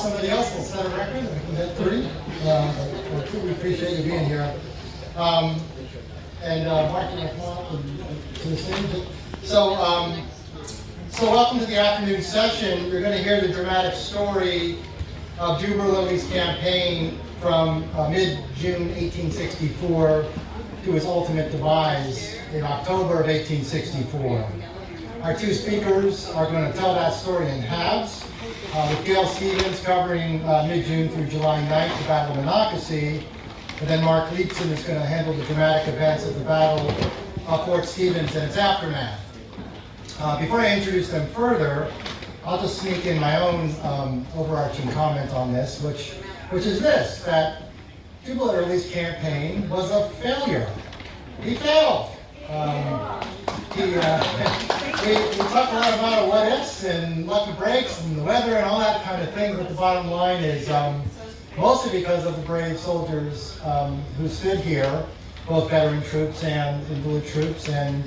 somebody else will set a record and we can get 3. We appreciate you being here. Mark, you want to come up to the stage? So welcome to the afternoon session. You're going to hear the dramatic story of Cheeseboro Lily's campaign from mid-June 1864 to his ultimate demise in October of 1864. Our 2 speakers are going to tell that story in halves, with Gail Stephens covering mid-June through July 9th, the Battle of Monocacy, and then Marc Leepson is going to handle the dramatic events of the Battle of Fort Stevens and its aftermath. Before I introduce them further, I'll just sneak in my own overarching comment on this, which is this, that Cheeseboro Lily's campaign was a failure. He failed. We talked a lot about what ifs and lucky breaks and the weather and all that kind of thing, but the bottom line is mostly because of the brave soldiers who stood here, both veteran troops and invalid troops and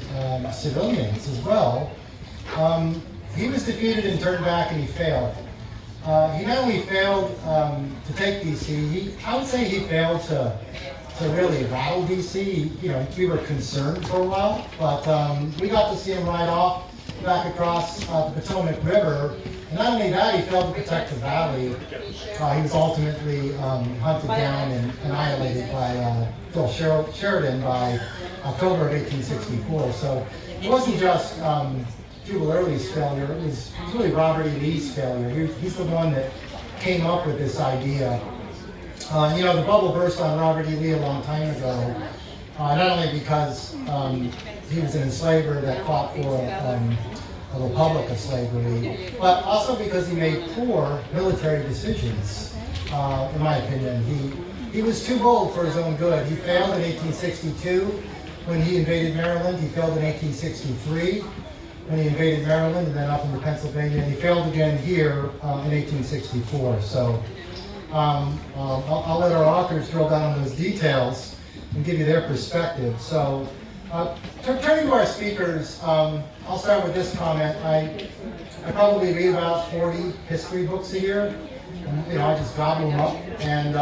civilians as well. He was defeated and turned back, and he failed. He not only failed to take D.C., I would say he failed to really rattle D.C. We were concerned for a while, but we got to see him ride off back across the Potomac River. And not only that, he failed to protect the valley. He was ultimately hunted down and annihilated by Phil Sheridan by October of 1864. So it wasn't just Cheeseboro Lily's failure, it was really Robert E. Lee's failure. He's the one that came up with this idea. The bubble burst on Robert E. Lee a long time ago, not only because he was an enslaver that fought for a republic of slavery, but also because he made poor military decisions, in my opinion. He was too bold for his own good. He failed in 1862 when he invaded Maryland. He failed in 1863 when he invaded Maryland and then up into Pennsylvania. And he failed again here in 1864. So I'll let our authors drill down on those details and give you their perspective. So turning to our speakers, I'll start with this comment. I probably read about 40 history books a year. I just gobble them up. And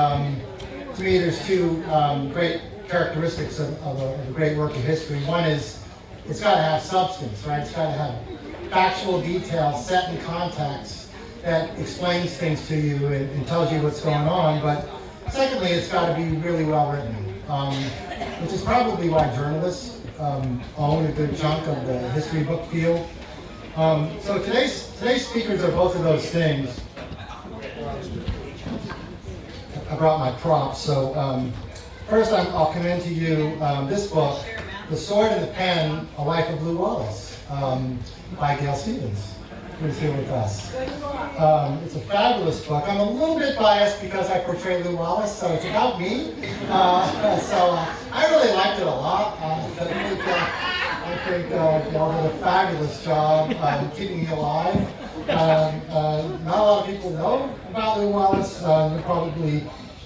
to me, there's 2 great characteristics of a great work of history. One is it's got to have substance, right? It's got to have factual detail set in context that explains things to you and tells you what's going on. But secondly, it's got to be really well written, which is probably why journalists own a good chunk of the history book field. So today's speakers are both of those things. I brought my props. So first I'll commend to you this book, The Sword and the Pen, A Life of Lew Wallace, by Gail Stephens, who's here with us. It's a fabulous book. I'm a little bit biased because I portray Lew Wallace, so it's about me. So I really liked it a lot. I think Gail did a fabulous job keeping me alive. Not a lot of people know about Lew Wallace. You'll probably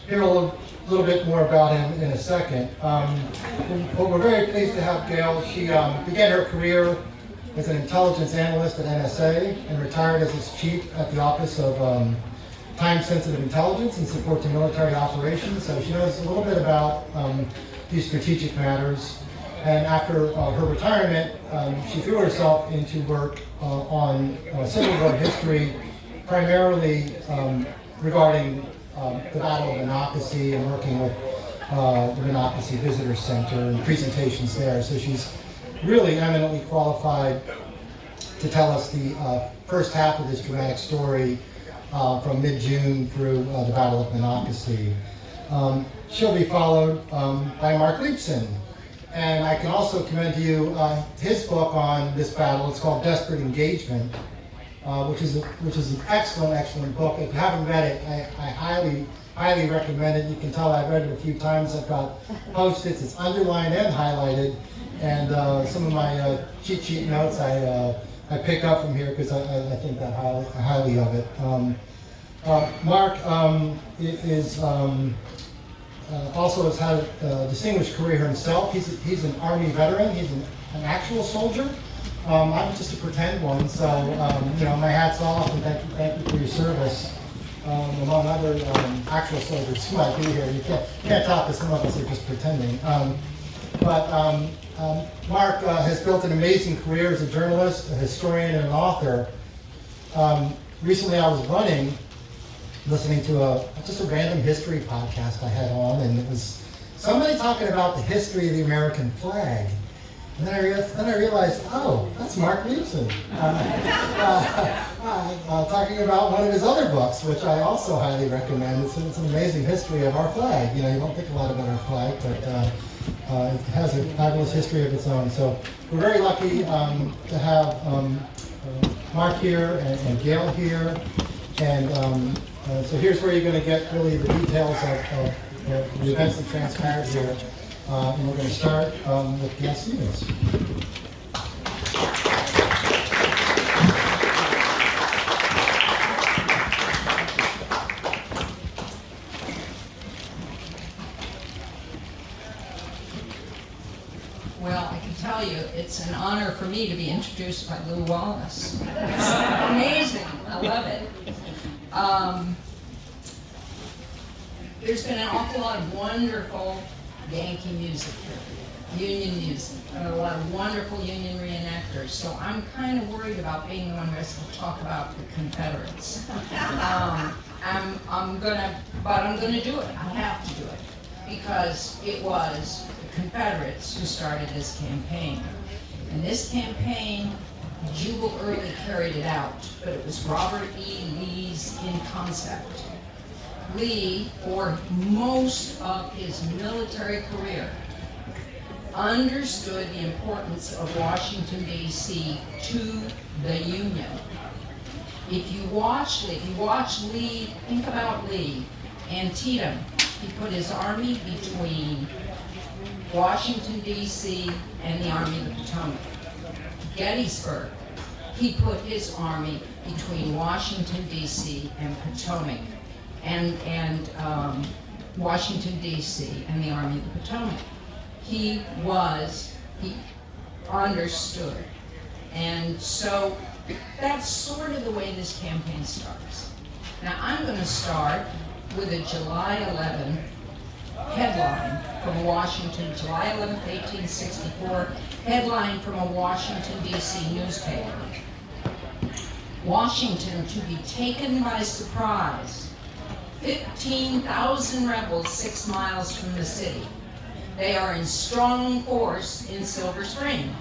hear a little bit more about him in a second. But we're very pleased to have Gail. She began her career as an intelligence analyst at NSA and retired as its chief at the Office of Time-Sensitive Intelligence and Support to Military Operations. So she knows a little bit about these strategic matters. And after her retirement, she threw herself into work on Civil War history, primarily regarding the Battle of Monocacy and working with the Monocacy Visitor Center and presentations there. So she's really eminently qualified to tell us the first half of this dramatic story from mid-June through the Battle of Monocacy. She'll be followed by Marc Leepson. And I can also commend to you his book on this battle. It's called Desperate Engagement, which is an excellent book. If you haven't read it, I highly recommend it. You can tell I've read it a few times. I've got post-its. It's underlined and highlighted. And some of my cheat sheet notes I picked up from here because I think that highly of it. Marc is also has had a distinguished career himself. He's an Army veteran. He's an actual soldier. I'm just a pretend one. So my hat's off and thank you for your service. among other actual soldiers who might be here. You can't talk to some of us are just pretending. Marc has built an amazing career as a journalist, a historian, and an author. Recently I was listening to just a random history podcast I had on, and it was somebody talking about the history of the American flag. And then I realized, oh, that's Marc Leepson. Talking about one of his other books, which I also highly recommend. It's an amazing history of our flag. You don't think a lot about our flag, but it has a fabulous history of its own. So we're very lucky to have Marc here and Gail here. And so here's where you're going to get really the details of the events that transpired here. And we're going to start with Gail Stephens. Well, I can tell you, it's an honor for me to be introduced by Lew Wallace. It's amazing. I love it. There's been an awful lot of wonderful Yankee music here, Union music, and a lot of wonderful Union reenactors. So I'm kind of worried about being the one who has to talk about the Confederates. I'm gonna do it. I have to do it because it was the Confederates who started this campaign, and this campaign, Jubal Early carried it out, but it was Robert E. Lee's in concept. Lee, for most of his military career, understood the importance of Washington, D.C. to the Union. If you watch Lee, think about Lee, Antietam, he put his army between Washington, D.C. and the Army of the Potomac. Gettysburg, he put his army between Washington, D.C. and Potomac. And Washington, D.C. and the Army of the Potomac. He understood. And so that's sort of the way this campaign starts. Now I'm going to start with a July 11 headline from Washington, July 11, 1864, headline from a Washington, D.C. newspaper. Washington to be taken by surprise. 15,000 rebels 6 miles from the city. They are in strong force in Silver Spring.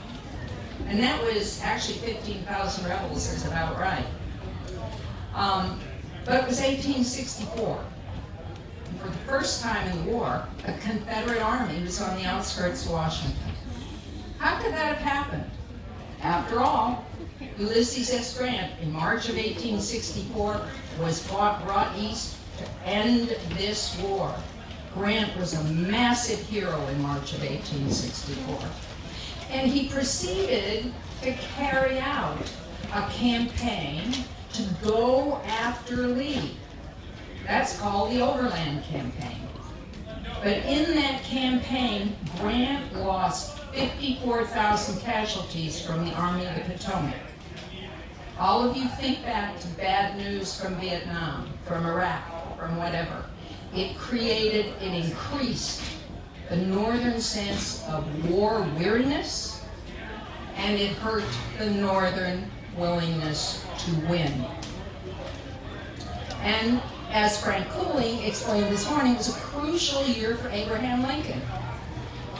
And that was actually 15,000 rebels is about right. But it was 1864. And for the first time in the war, a Confederate army was on the outskirts of Washington. How could that have happened? After all, Ulysses S. Grant in March of 1864 was brought east to end this war. Grant was a massive hero in March of 1864. And he proceeded to carry out a campaign to go after Lee. That's called the Overland Campaign. But in that campaign, Grant lost 54,000 casualties from the Army of the Potomac. All of you think back to bad news from Vietnam, from Iraq, from whatever. It increased the northern sense of war weariness, and it hurt the northern willingness to win. And as Frank Cooling explained this morning, it was a crucial year for Abraham Lincoln.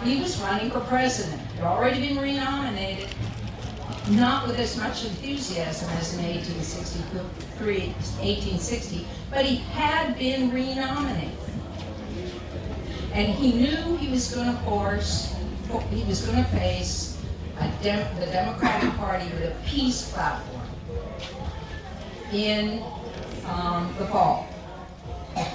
He was running for president. He'd already been renominated, not with as much enthusiasm as in 1860, but he had been renominated. And he knew he was going to face the Democratic Party with a peace platform in the fall.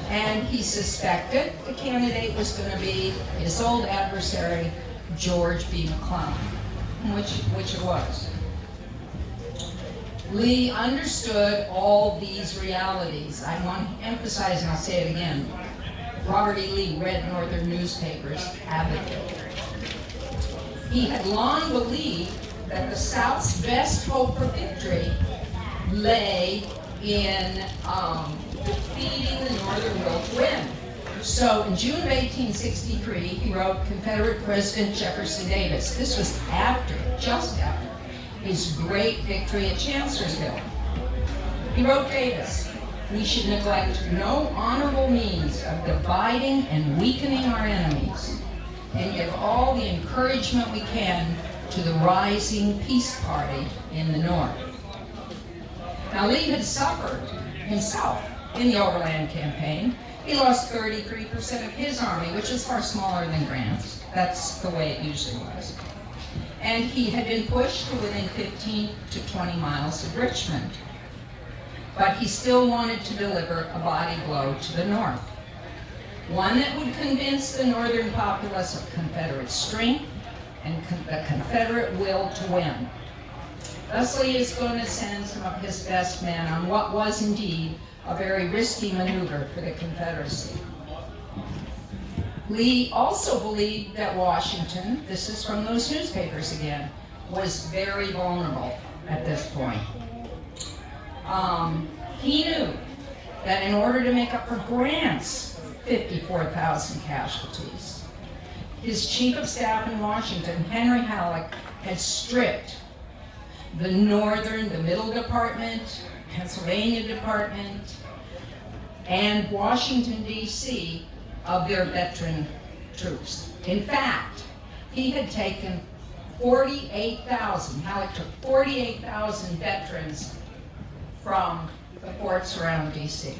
And he suspected the candidate was going to be his old adversary, George B. McClellan, which it was. Lee understood all these realities. I want to emphasize, and I'll say it again, Robert E. Lee read Northern newspapers avidly. He had long believed that the South's best hope for victory lay in defeating the Northern will to win. So in June of 1863, he wrote Confederate President Jefferson Davis. This was just after, his great victory at Chancellorsville. He wrote Davis, "We should neglect no honorable means of dividing and weakening our enemies, and give all the encouragement we can to the rising peace party in the North." Now, Lee had suffered himself in the Overland Campaign. He lost 33% of his army, which is far smaller than Grant's. That's the way it usually was. And he had been pushed to within 15 to 20 miles of Richmond. But he still wanted to deliver a body blow to the North, one that would convince the Northern populace of Confederate strength and the Confederate will to win. Thus, Lee is going to send some of his best men on what was indeed a very risky maneuver for the Confederacy. Lee also believed that Washington, this is from those newspapers again, was very vulnerable at this point. He knew that in order to make up for Grant's 54,000 casualties, his chief of staff in Washington, Henry Halleck, had stripped the Middle Department, Pennsylvania Department, and Washington, D.C. of their veteran troops. In fact, he had taken 48,000, Halleck took 48,000 veterans from the forts around D.C.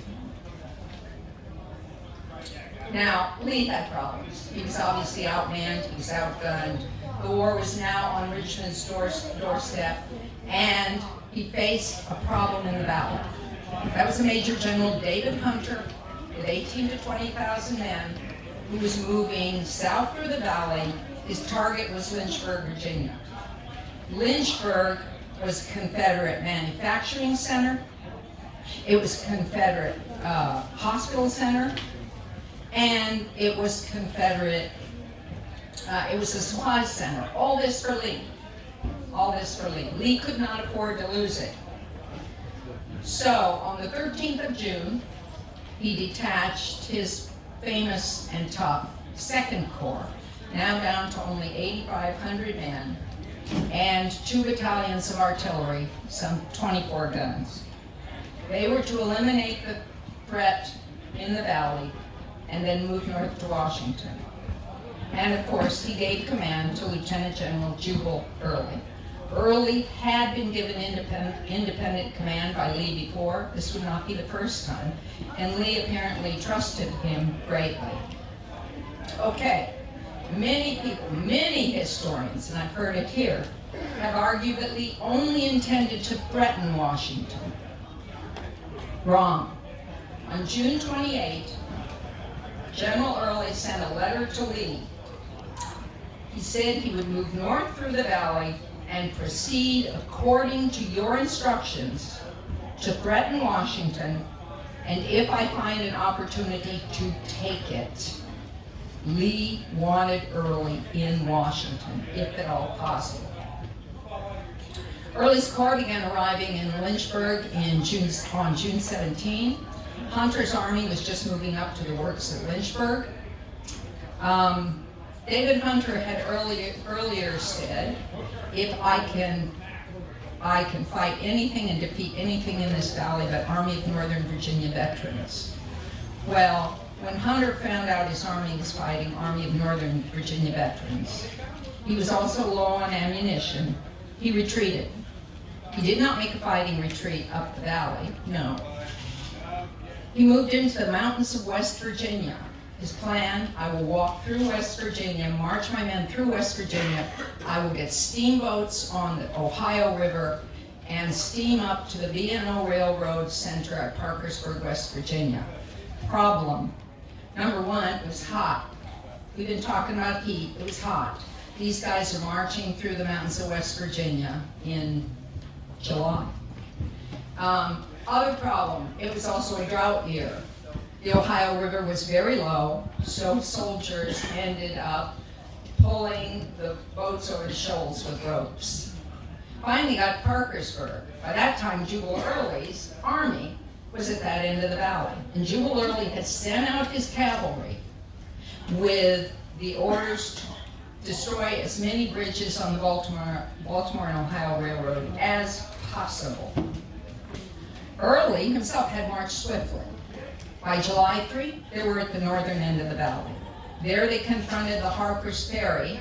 Now, Lee had problems. He was obviously outmanned, he was outgunned. The war was now on Richmond's doorstep, and he faced a problem in the valley. That was Major General David Hunter with 18 to 20,000 men who was moving south through the valley. His target was Lynchburg, Virginia. Lynchburg was a Confederate manufacturing center. It was a Confederate hospital center, and it was Confederate, it was a supply center. All this for Lee. All this for Lee. Lee could not afford to lose it. So on the 13th of June, he detached his famous and tough Second Corps, now down to only 8,500 men, and 2 battalions of artillery, some 24 guns. They were to eliminate the threat in the valley and then move north to Washington. And of course, he gave command to Lieutenant General Jubal Early. Early had been given independent command by Lee before. This would not be the first time. And Lee apparently trusted him greatly. Okay, many people, many historians, and I've heard it here, have argued that Lee only intended to threaten Washington. Wrong. On June 28, General Early sent a letter to Lee. He said he would move north through the valley and proceed according to your instructions to threaten Washington, and if I find an opportunity to take it. Lee wanted Early in Washington, if at all possible. Early's corps began arriving in Lynchburg on June 17. Hunter's army was just moving up to the works at Lynchburg. David Hunter had earlier said, if I can fight anything and defeat anything in this valley but Army of Northern Virginia veterans. Well, when Hunter found out his army was fighting Army of Northern Virginia veterans, he was also low on ammunition. He retreated. He did not make a fighting retreat up the valley, no. He moved into the mountains of West Virginia. His plan, I will walk through West Virginia, march my men through West Virginia. I will get steamboats on the Ohio River and steam up to the B&O Railroad Center at Parkersburg, West Virginia. Problem, number one, it was hot. We've been talking about heat, it was hot. These guys are marching through the mountains of West Virginia in July. Other problem, it was also a drought year. The Ohio River was very low, so soldiers ended up pulling the boats over the shoals with ropes. Finally got Parkersburg. By that time, Jubal Early's army was at that end of the valley. And Jubal Early had sent out his cavalry with the orders to destroy as many bridges on the Baltimore and Ohio Railroad as possible. Early himself had marched swiftly. By July 3, they were at the northern end of the valley. There they confronted the Harper's Ferry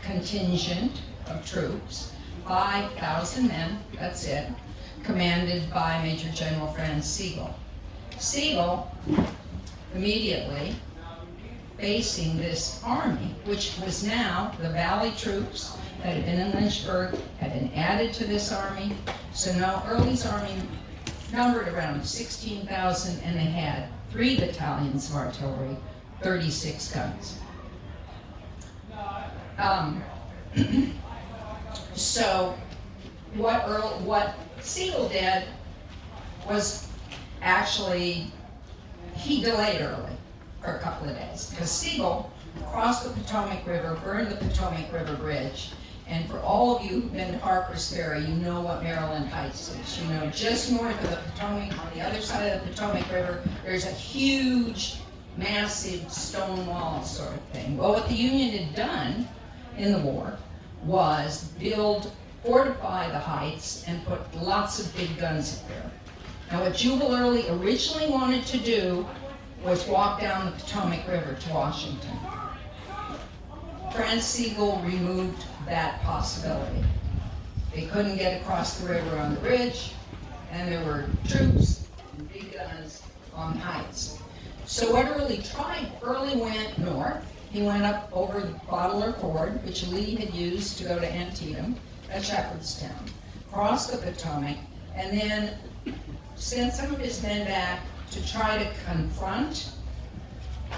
contingent of troops, 5,000 men, that's it, commanded by Major General Franz Sigel. Sigel, immediately facing this army, which was now the Valley troops that had been in Lynchburg, had been added to this army. So now Early's army numbered around 16,000, and they had 3 battalions of artillery, 36 guns. So what Sigel did was actually, he delayed Early for a couple of days, because Sigel crossed the Potomac River, burned the Potomac River Bridge, and for all of you who've been to Harper's Ferry, you know what Maryland Heights is. You know, just north of the Potomac, on the other side of the Potomac River, there's a huge, massive stone wall sort of thing. Well, what the Union had done in the war was fortify the heights and put lots of big guns up there. Now, what Jubal Early originally wanted to do was walk down the Potomac River to Washington. Franz Sigel removed that possibility. They couldn't get across the river on the bridge, and there were troops and big guns on the heights. So what Early tried, Early went north. He went up over the Bottler Ford, which Lee had used to go to Antietam, at Shepherdstown, crossed the Potomac, and then sent some of his men back to try to confront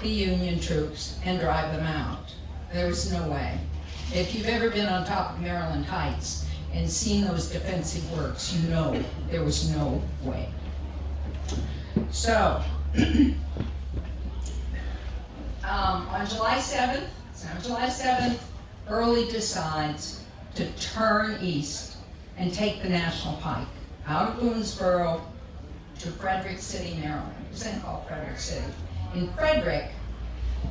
the Union troops and drive them out. There was no way. If you've ever been on top of Maryland Heights and seen those defensive works, you know there was no way. So, on July 7th, Early decides to turn east and take the National Pike out of Boonesboro to Frederick City, Maryland. It's then called Frederick City. In Frederick,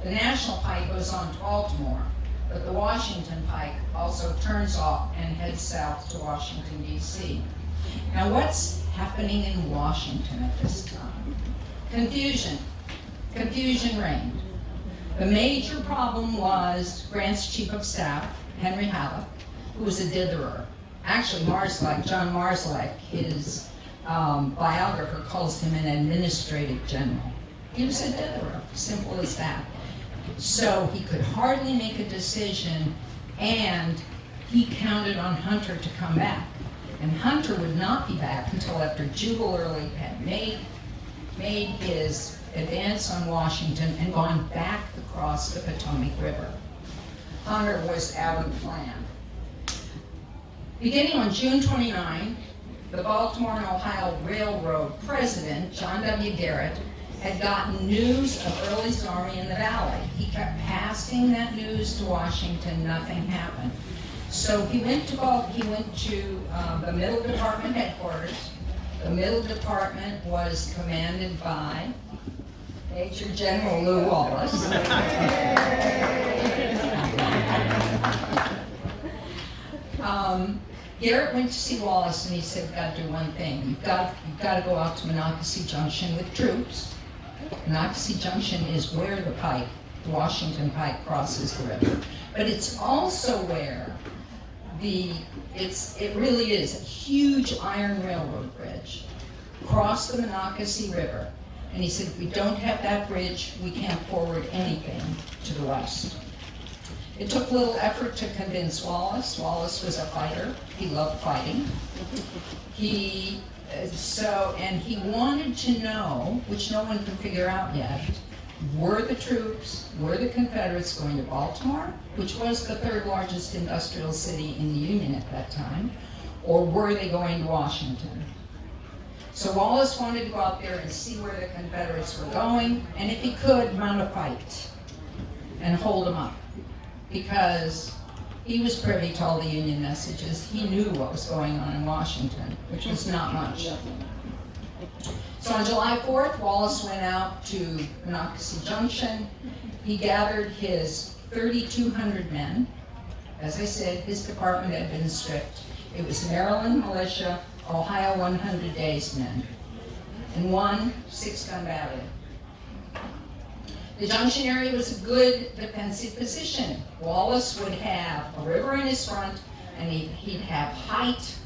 the National Pike goes on to Baltimore, but the Washington Pike also turns off and heads south to Washington, D.C. Now, what's happening in Washington at this time? Confusion. Confusion reigned. The major problem was Grant's Chief of Staff, Henry Halleck, who was a ditherer. Actually, John Marszalek, his biographer, calls him an administrative general. He was a ditherer, simple as that. So he could hardly make a decision, and he counted on Hunter to come back. And Hunter would not be back until after Jubal Early had made his advance on Washington and gone back across the Potomac River. Hunter was out of the plan. Beginning on June 29, the Baltimore and Ohio Railroad president, John W. Garrett, had gotten news of Early's army in the valley. He kept passing that news to Washington. Nothing happened. So he went to the Middle Department headquarters. The Middle Department was commanded by Major General Lew Wallace. Garrett went to see Wallace, and he said, "You've got to do one thing. You've got to go out to Monocacy Junction with troops. Monocacy Junction is where the Washington Pike crosses the river, but it's also where it really is a huge iron railroad bridge across the Monocacy River." And he said, "If we don't have that bridge, we can't forward anything to the west." It took little effort to convince Wallace. Wallace was a fighter. He loved fighting. He wanted to know, which no one could figure out yet, were the Confederates going to Baltimore, which was the 3rd largest industrial city in the Union at that time, or were they going to Washington? So Wallace wanted to go out there and see where the Confederates were going, and if he could, mount a fight and hold them up, because he was privy to all the Union messages. He knew what was going on in Washington, which was not much. So on July 4th, Wallace went out to Monocacy Junction. He gathered his 3,200 men. As I said, his department had been stripped. It was Maryland militia, Ohio 100 Days men, and one 6-gun battery. The junction area was a good defensive position. Wallace would have a river in his front, and he'd have height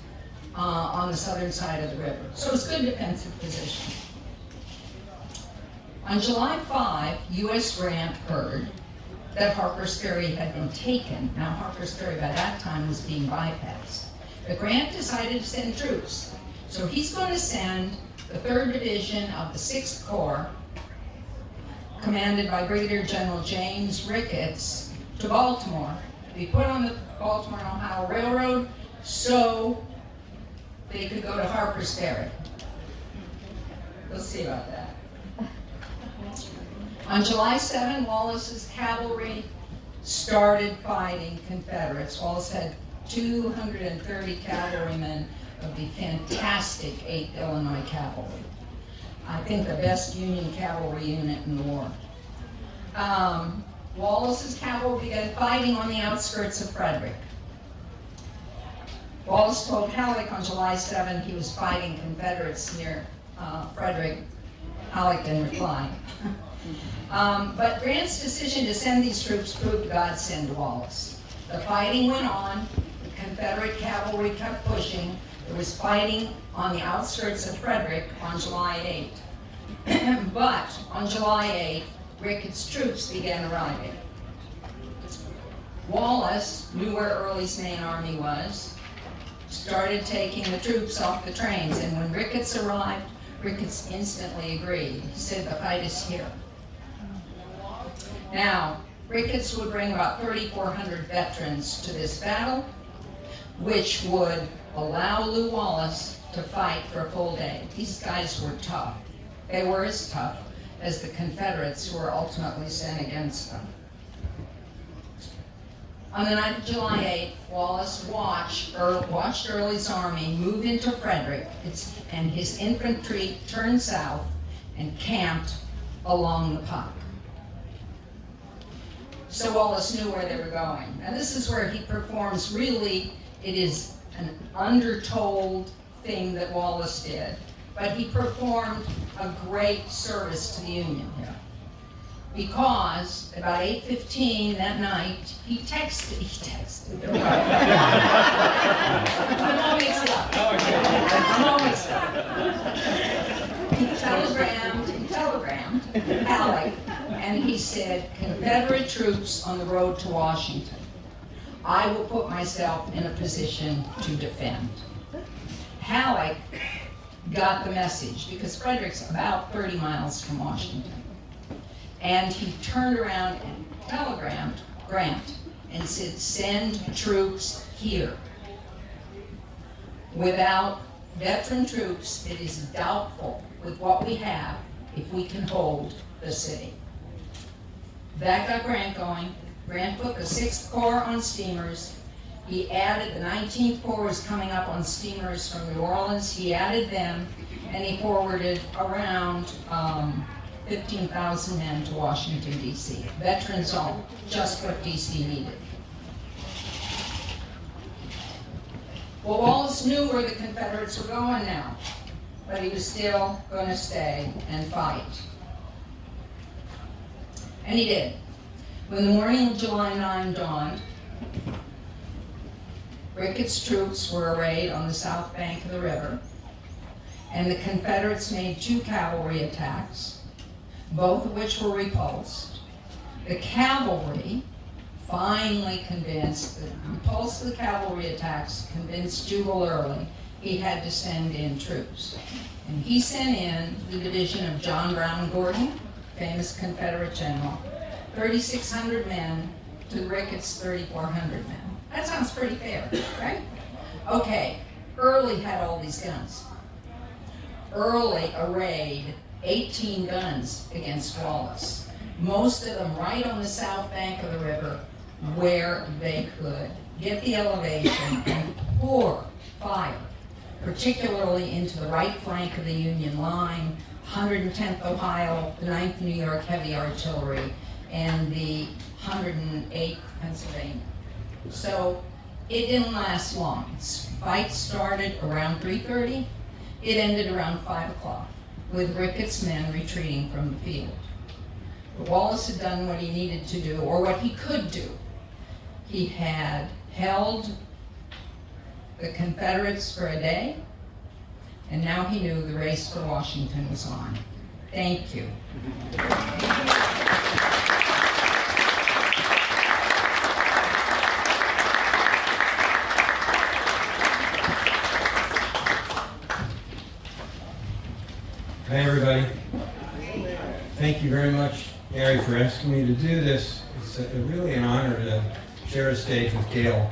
on the southern side of the river. So it was a good defensive position. On July 5, U.S. Grant heard that Harper's Ferry had been taken. Now Harper's Ferry by that time was being bypassed. But Grant decided to send troops. So he's going to send the 3rd Division of the 6th Corps, commanded by Brigadier General James Ricketts, to Baltimore, to be put on the Baltimore and Ohio Railroad so they could go to Harper's Ferry. We'll see about that. On July 7, Wallace's cavalry started fighting Confederates. Wallace had 230 cavalrymen of the fantastic 8th Illinois Cavalry. I think the best Union cavalry unit in the war. Wallace's cavalry began fighting on the outskirts of Frederick. Wallace told Halleck on July 7 he was fighting Confederates near Frederick. Halleck didn't reply. But Grant's decision to send these troops proved a godsend to Wallace. The fighting went on. The Confederate cavalry kept pushing. There was fighting on the outskirts of Frederick on July 8. But on July 8, Ricketts' troops began arriving. Wallace knew where Early's main army was, started taking the troops off the trains, and when Ricketts arrived, Ricketts instantly agreed. He said, the fight is here. Now, Ricketts would bring about 3,400 veterans to this battle, which would allow Lew Wallace to fight for a full day. These guys were tough. They were as tough as the Confederates who were ultimately sent against them. On the night of July 8, Wallace watched Early's army move into Frederick, and his infantry turned south and camped along the pike. So Wallace knew where they were going. And this is where he performs, really, it is an undertold thing that Wallace did. But he performed a great service to the Union here. Because about 8:15 that night, he texted. I'm all mixed up. He telegrammed Halleck, and he said, Confederate troops on the road to Washington. I will put myself in a position to defend. Halleck got the message because Frederick's about 30 miles from Washington. And he turned around and telegrammed Grant and said, send troops here. Without veteran troops, it is doubtful with what we have if we can hold the city. That got Grant going. Grant put the 6th Corps on steamers. He added, the 19th Corps was coming up on steamers from New Orleans. He added them, and he forwarded around 15,000 men to Washington, D.C. Veterans all, just what D.C. needed. Well, Wallace knew where the Confederates were going now, but he was still going to stay and fight. And he did. When the morning of July 9 dawned, Ricketts' troops were arrayed on the south bank of the river, and the Confederates made 2 cavalry attacks, both of which were repulsed. The cavalry finally convinced, the repulse of the cavalry attacks convinced Jubal Early he had to send in troops. And he sent in the division of John Brown Gordon, famous Confederate general, 3,600 men to Ricketts' 3,400 men. That sounds pretty fair, right? Okay, Early had all these guns. Early arrayed 18 guns against Wallace, most of them right on the south bank of the river where they could get the elevation and pour fire particularly into the right flank of the Union line, 110th Ohio, the 9th New York Heavy Artillery, and the 108th Pennsylvania. So it didn't last long. Fight started around 3:30. It ended around 5 o'clock, with Ricketts' men retreating from the field. But Wallace had done what he needed to do, or what he could do. He had held the Confederates for a day, and now he knew the race for Washington was on. Thank you. Hi, everybody. Thank you very much, Gary, for asking me to do this. It's really an honor to share a stage with Gail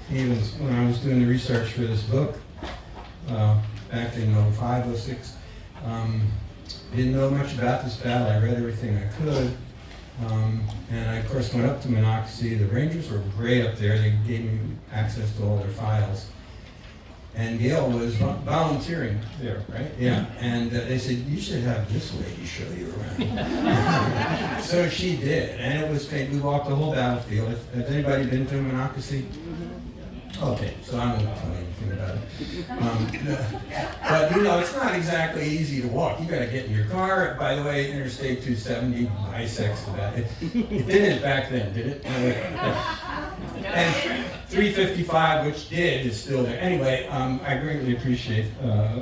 Stephens. When I was doing the research for this book back in 05, 06, didn't know much about this battle. I read everything I could. And I, of course, went up to Monocacy. The Rangers were great up there. They gave me access to all their files. And Gail was volunteering there, right? Yeah. And they said, you should have this lady show you around. So she did. And it was fantastic. We walked the whole battlefield. Has anybody been to Monocacy? Okay, so I won't tell you anything about it. But you know, it's not exactly easy to walk. You got to get in your car. By the way, Interstate 270 bisects the back. It didn't back then, did it? And 355, which did, is still there. Anyway, I greatly appreciate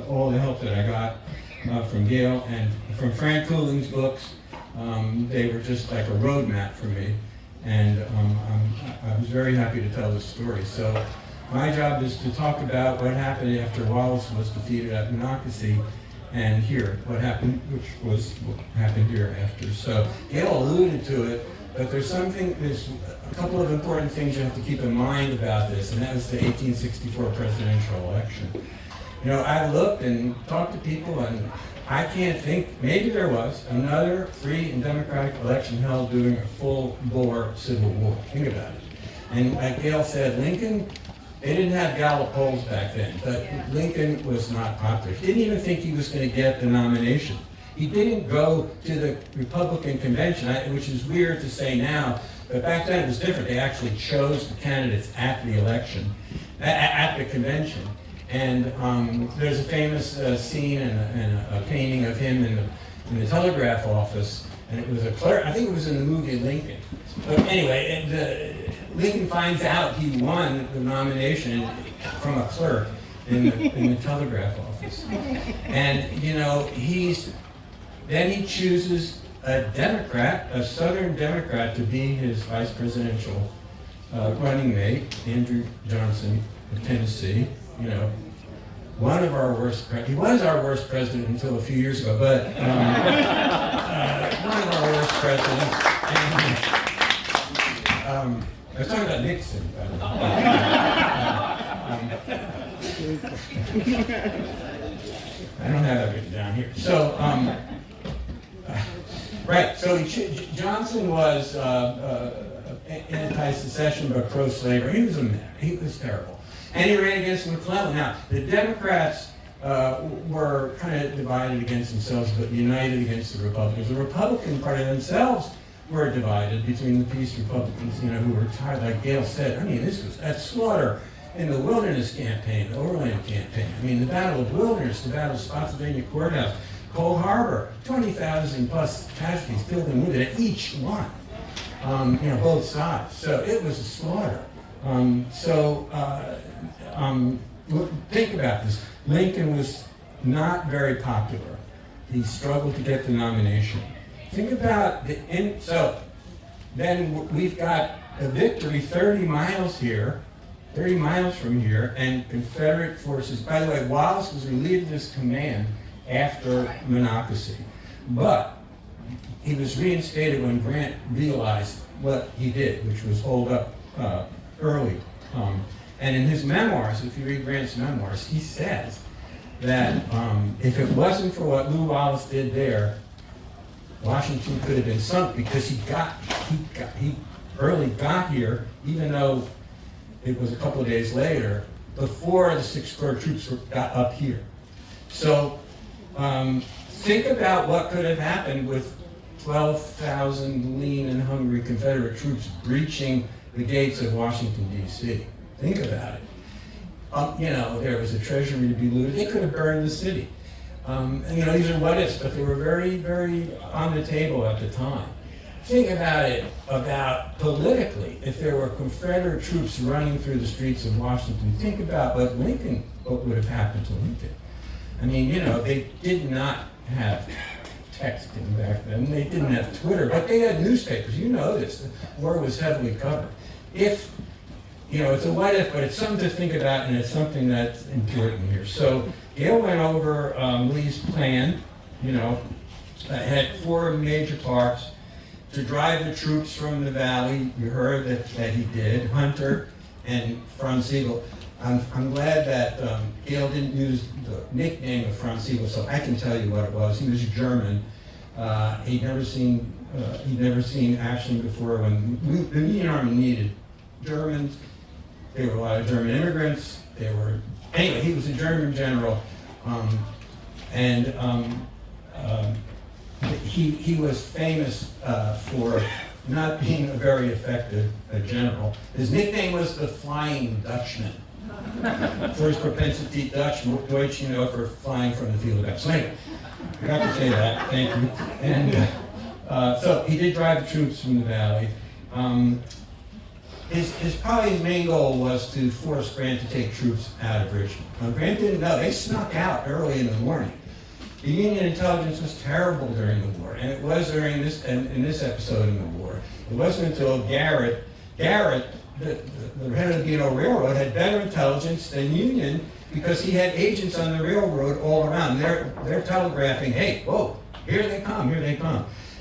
all the help that I got from Gail and from Frank Cooling's books. They were just like a roadmap for me. And I was very happy to tell this story. So my job is to talk about what happened after Wallace was defeated at Monocacy, and here, what happened, which was what happened here after. So Gail alluded to it, but there's a couple of important things you have to keep in mind about this, and that was the 1864 presidential election. You know, I looked and talked to people, and I can't think, maybe there was another free and democratic election held during a full-bore civil war. Think about it. And like Gail said, Lincoln, they didn't have Gallup polls back then, but Lincoln was not popular. He didn't even think he was going to get the nomination. He didn't go to the Republican convention, which is weird to say now, but back then it was different. They actually chose the candidates at the election, at the convention. And there's a famous scene and a painting of him in the telegraph office, and it was a clerk. I think it was in the movie Lincoln. But anyway, Lincoln finds out he won the nomination from a clerk in the telegraph office, and you know then he chooses a Democrat, a Southern Democrat, to be his vice presidential running mate, Andrew Johnson of Tennessee. You know, one of our worst, he was our worst president until a few years ago, but one of our worst presidents. And, I was talking about Nixon, by the way. I don't have that written down here. So, right, so Johnson was anti-secession but pro-slavery. He was a man. He was terrible. And he ran against McClellan. Now, the Democrats were kind of divided against themselves, but united against the Republicans. The Republican Party themselves were divided between the peace Republicans, you know, who were tired, like Gail said. I mean, this was that slaughter in the Wilderness Campaign, the Overland Campaign. I mean, the Battle of Wilderness, the Battle of Spotsylvania Courthouse, Cold Harbor, 20,000 plus casualties killed and wounded at each one. You know, both sides. So it was a slaughter. Think about this. Lincoln was not very popular. He struggled to get the nomination. Think about so then we've got a victory 30 miles from here, and Confederate forces. By the way, Wallace was relieved of his command after Monocacy, but he was reinstated when Grant realized what he did, which was hold up early. And in his memoirs, if you read Grant's memoirs, he says that if it wasn't for what Lew Wallace did there, Washington could have been sunk, because he early got here, even though it was a couple of days later before the 6th Corps troops got up here. So think about what could have happened with 12,000 lean and hungry Confederate troops breaching the gates of Washington, D.C. Think about it. There was a treasury to be looted. They could have burned the city. And these are what ifs, but they were very, very on the table at the time. Think about it, about politically, if there were Confederate troops running through the streets of Washington, think about what would have happened to Lincoln. I mean, they did not have texting back then. They didn't have Twitter, but they had newspapers. You know this. The war was heavily covered. If, it's a what if, but it's something to think about, and it's something that's important here. So Gail went over Lee's plan, had 4 major parts to drive the troops from the valley. You heard that he did, Hunter and Franz Sigel. I'm glad that Gail didn't use the nickname of Franz Sigel, so I can tell you what it was. He was German. He'd never seen action before when the Union Army needed Germans. There were a lot of German immigrants. Anyway, he was a German general, he was famous for not being a very effective general. His nickname was the Flying Dutchman. First propensity Deutsch, for flying from the field of battle. So anyway, I forgot to say that, thank you. And so he did drive the troops from the valley. Probably his main goal was to force Grant to take troops out of Richmond. Grant didn't know. They snuck out early in the morning. The Union intelligence was terrible during the war, and it was during this, and in this episode in the war. It wasn't until Garrett, the head of the Railroad, had better intelligence than Union because he had agents on the railroad all around. They're telegraphing, hey, whoa, here they come.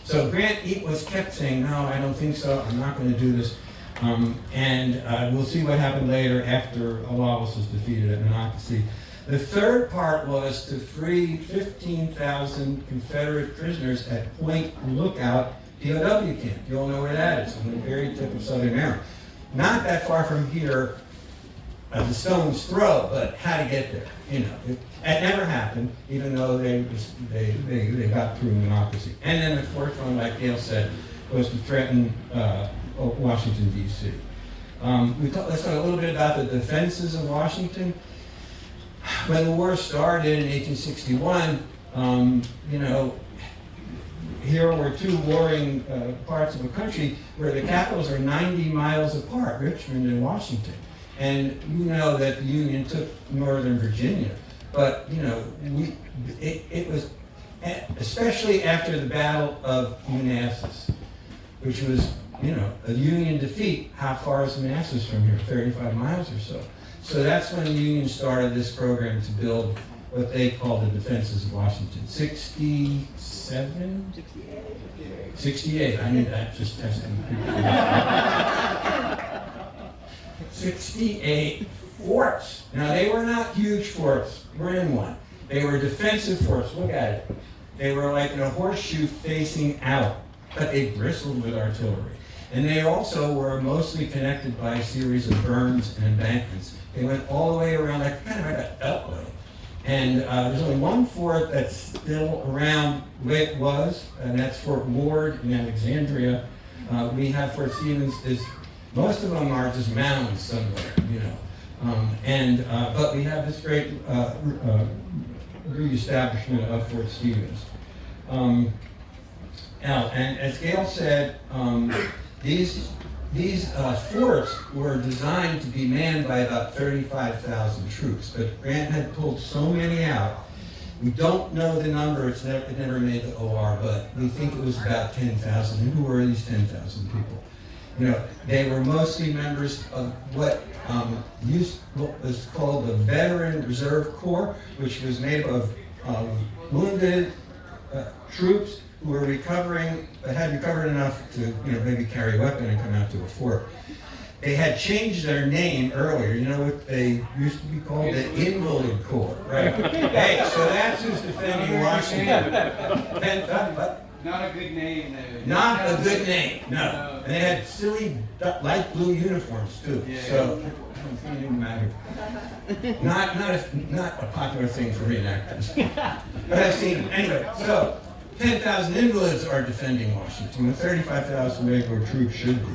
So Grant kept saying, no, I don't think so, I'm not going to do this. We'll see what happened later after Wallace was defeated at Monocacy. The third part was to free 15,000 Confederate prisoners at Point Lookout POW camp. You all know where that is, on the very tip of Southern Maryland. Not that far from here, a stone's throw, but how to get there. It never happened, even though they got through Monocacy. And then the fourth one, like Gail said, was to threaten Washington, D.C. Let's talk a little bit about the defenses of Washington. When the war started in 1861, here were 2 warring parts of the country where the capitals are 90 miles apart, Richmond and Washington. And you know that the Union took Northern Virginia. But, it was, especially after the Battle of Manassas, which was, a Union defeat. How far is Manassas from here? 35 miles or so. So that's when the Union started this program to build what they called the defenses of Washington. 67? 68. I knew that, just testing people. 68 forts. Now, they were not huge forts. We're in one. They were defensive forts. Look at it. They were like in a horseshoe facing out, but they bristled with artillery. And they also were mostly connected by a series of berms and embankments. They went all the way around, like kind of like a beltway. And there's only one fort that's still around where it was, and that's Fort Ward in Alexandria. We have Fort Stevens. Most of them are just mounds somewhere, but we have this great reestablishment of Fort Stevens. Now, and as Gail said, these forts were designed to be manned by about 35,000 troops, but Grant had pulled so many out. We don't know the number, it never made the OR, but we think it was about 10,000. And who were these 10,000 people? They were mostly members of what was called the Veteran Reserve Corps, which was made of wounded troops who were had recovered enough to, maybe carry a weapon and come out to a fort. They had changed their name earlier. You know what they used to be called? The Invalid Corps, right? Hey, so that's who's defending Washington. Not a good name, though. Not a good name, no. And they had silly light blue uniforms too. Yeah. So it didn't even matter. Not a popular thing for reenactors. But I've seen them. Anyway, so 10,000 invalids are defending Washington, and 35,000 regular troops should be.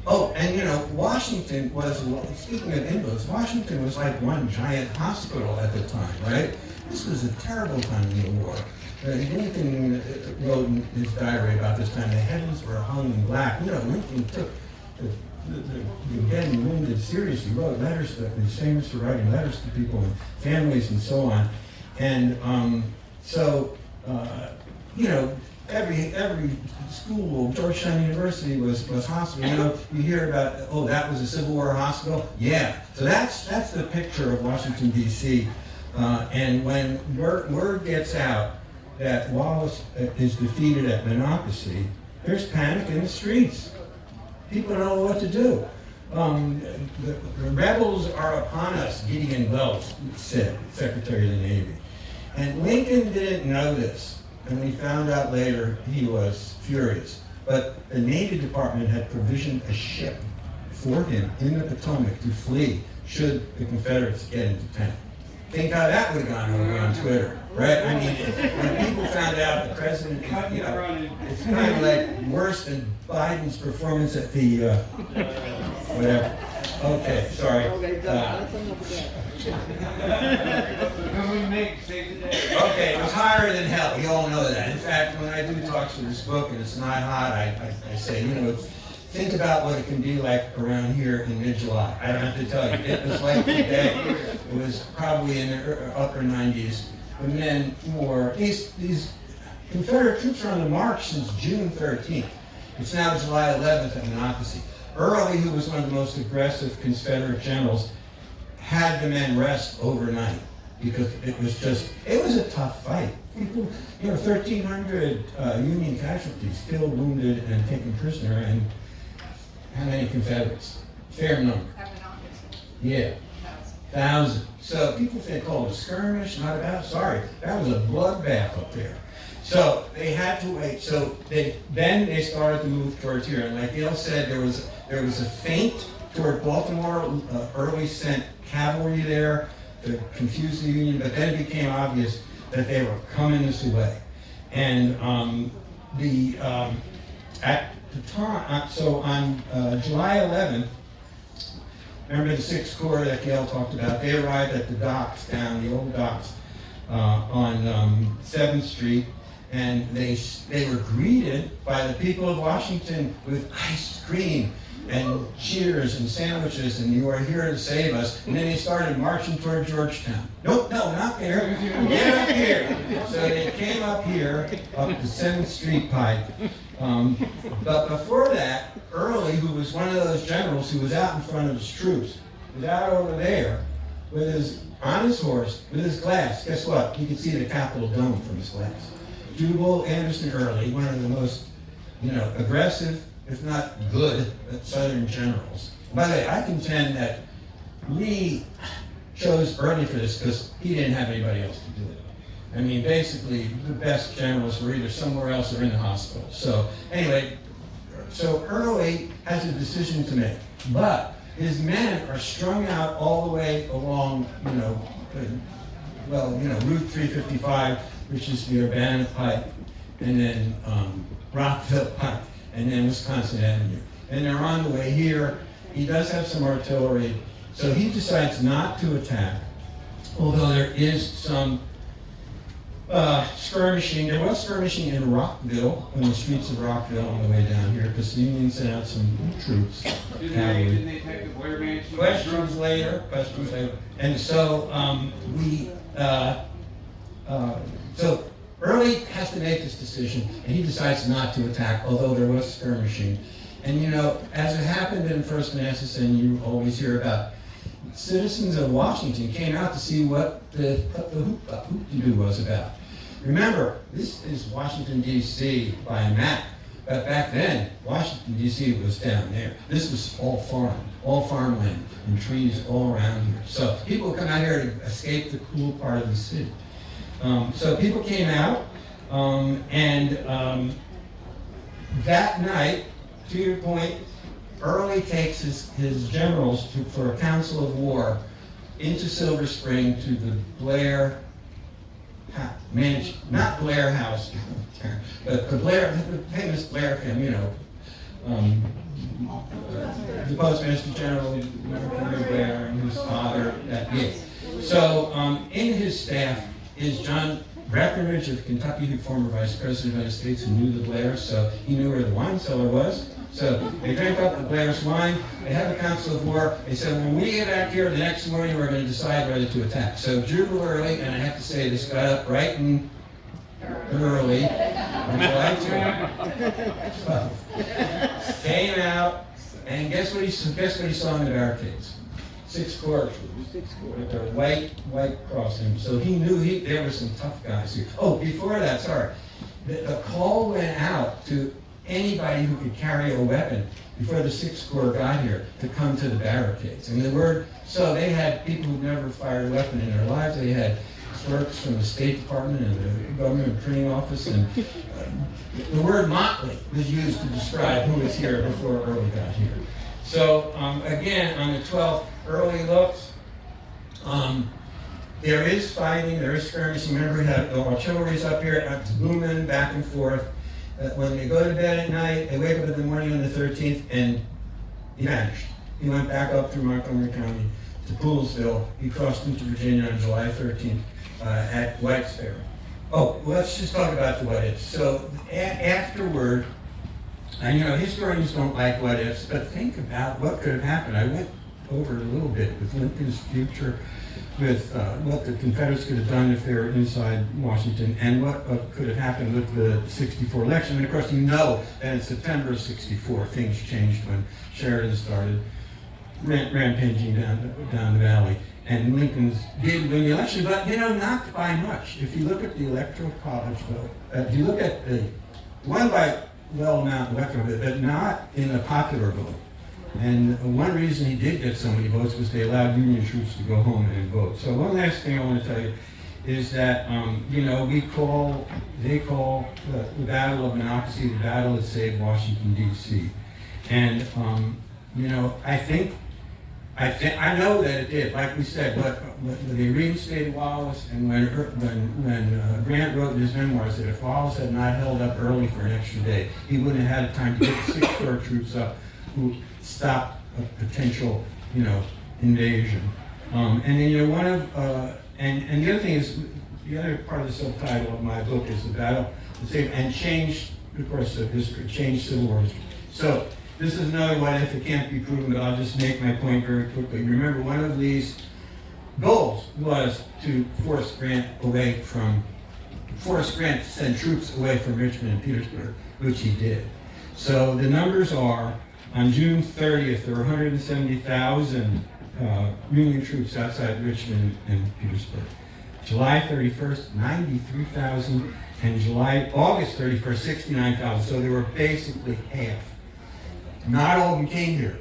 Oh, and you know, Washington was, speaking of invalids, Washington was like one giant hospital at the time, right? This was a terrible time in the war. Lincoln wrote in his diary about this time, the heavens were hung in black. You know, Lincoln took the getting wounded seriously, wrote letters to, he's famous for writing letters to people and families and so on. And you know, every school, Georgetown University was hospital. You know, you hear about, oh, that was a Civil War hospital? Yeah. So that's the picture of Washington, D.C. And when word gets out that Wallace is defeated at Monocacy, there's panic in the streets. People don't know what to do. The rebels are upon us, Gideon Welles said, Secretary of the Navy. And Lincoln didn't know this. And when he found out later, he was furious. But the Navy Department had provisioned a ship for him in the Potomac to flee should the Confederates get into town. Think how that would have gone over on Twitter, right? I mean, when people found out the president, you know, it's kind of like worse than Biden's performance at the, whatever. Okay, sorry. Okay, it was hotter than hell. You all know that. In fact, when I do talks for this book and it's not hot, I say, you know, think about what it can be like around here in mid-July. I don't have to tell you. It was like today. It was probably in the upper 90s. And then more. These Confederate troops are on the march since June 13th. It's now July 11th at Monocacy. Early, who was one of the most aggressive Confederate generals, had the men rest overnight because it was a tough fight. People, you know, 1,300 Union casualties, killed, wounded, and taken prisoner, and how many Confederates? Fair number. Yeah, 1,000. So people think, oh, a skirmish, not about. Sorry, that was a bloodbath up there. So they had to wait. So they started to move towards here, and like Gail said, there was a feint toward Baltimore. Early sent cavalry there to confuse the Union, but then it became obvious that they were coming this way. And at the time, so on July 11th, remember the 6th Corps that Gail talked about? They arrived at the docks down, the old docks on 7th Street, and they were greeted by the people of Washington with ice cream and cheers and sandwiches, and you are here to save us. And then they started marching toward Georgetown. Nope, no, not there. Get up here. So they came up here, up the 7th Street Pike. But before that, Early, who was one of those generals who was out in front of his troops, was out over there on his horse with his glass. Guess what? You can see the Capitol Dome from his glass. Jubal Anderson Early, one of the most, you know, aggressive, if not good, Southern generals. By the way, I contend that Lee chose Early for this because he didn't have anybody else to do it. I mean, basically, the best generals were either somewhere else or in the hospital. So anyway, so Early has a decision to make, but his men are strung out all the way along, you know, Route 355, which is the Urbana Pike, and then Rockville Pike, and then Wisconsin Avenue. And they're on the way here. He does have some artillery, so he decides not to attack, although there is some skirmishing. There was skirmishing in Rockville, in the streets of Rockville on the way down here, because the Union sent out some troops. Didn't they take the Blair Mansion? Questions later. And so so Early has to make this decision, and he decides not to attack, although there was skirmishing. And you know, as it happened in First Manassas, and you always hear about, citizens of Washington came out to see what the hoop-de-doo was about. Remember, this is Washington, D.C. by a map. But back then, Washington, D.C. was down there. This was all farmland, and trees all around here. So people come out here to escape the cool part of the city. So people came out, and that night, to your point, Early takes his generals for a council of war into Silver Spring to the Blair, not Blair House, but the famous Blair family, you know, the Postmaster General, Henry Blair, and his father, So in his staff is John Breckinridge of Kentucky, who former Vice President of the United States, who knew the Blairs, so he knew where the wine cellar was. So they drank up the Blair's wine, they had a council of war, they said, when we get back here the next morning, we're going to decide whether to attack. So Jubal Early, and I have to say, this got up bright and early, on July 12th, came out, and guess what he saw in the barricades? 6 Corps troops with their white cross. And so he knew there were some tough guys here. Oh, before that, sorry. The call went out to anybody who could carry a weapon before the 6th Corps got here to come to the barricades. And so they had people who'd never fired a weapon in their lives. They had clerks from the State Department and the government printing office. And the word motley was used to describe who was here before Early got here. So again, on the 12th, Early looks. There is fighting, there is skirmishing. Remember, the artillery's up here, it's booming back and forth. When they go to bed at night, they wake up in the morning on the 13th, and he vanished. He went back up through Montgomery County to Poolesville. He crossed into Virginia on July 13th at White's Ferry. Oh, let's just talk about the what ifs. So afterward, and you know, historians don't like what ifs, but think about what could have happened. I went over it a little bit with Lincoln's future, with what the Confederates could have done if they were inside Washington, and what could have happened with the '64 election. And of course, you know that in September of '64, things changed when Sheridan started rampaging down the valley. And Lincoln did win the election, but you know, not by much. If you look at the Electoral College vote, if you look at the one by well-known electoral vote, but not in the popular vote. And one reason he did get so many votes was they allowed Union troops to go home and vote. So one last thing I want to tell you is that, you know, they call the Battle of Monocacy the battle that saved Washington, D.C. And, you know, I know that it did. Like we said, when they reinstated Wallace, and when Grant wrote in his memoirs that if Wallace had not held up Early for an extra day, he wouldn't have had time to get the 6th Corps troops up who stopped a potential, you know, invasion. And then, you know, and the other thing is, the other part of the subtitle of my book is the battle, and change, of course, of history, change Civil War history. So this is another what if it can't be proven, but I'll just make my point very quickly. Remember, one of Lee's goals was to force Grant to send troops away from Richmond and Petersburg, which he did. So the numbers are, on June 30th, there were 170,000 Union troops outside Richmond and Petersburg. July 31st, 93,000, and August 31st, 69,000. So they were basically half. Not all of them came here.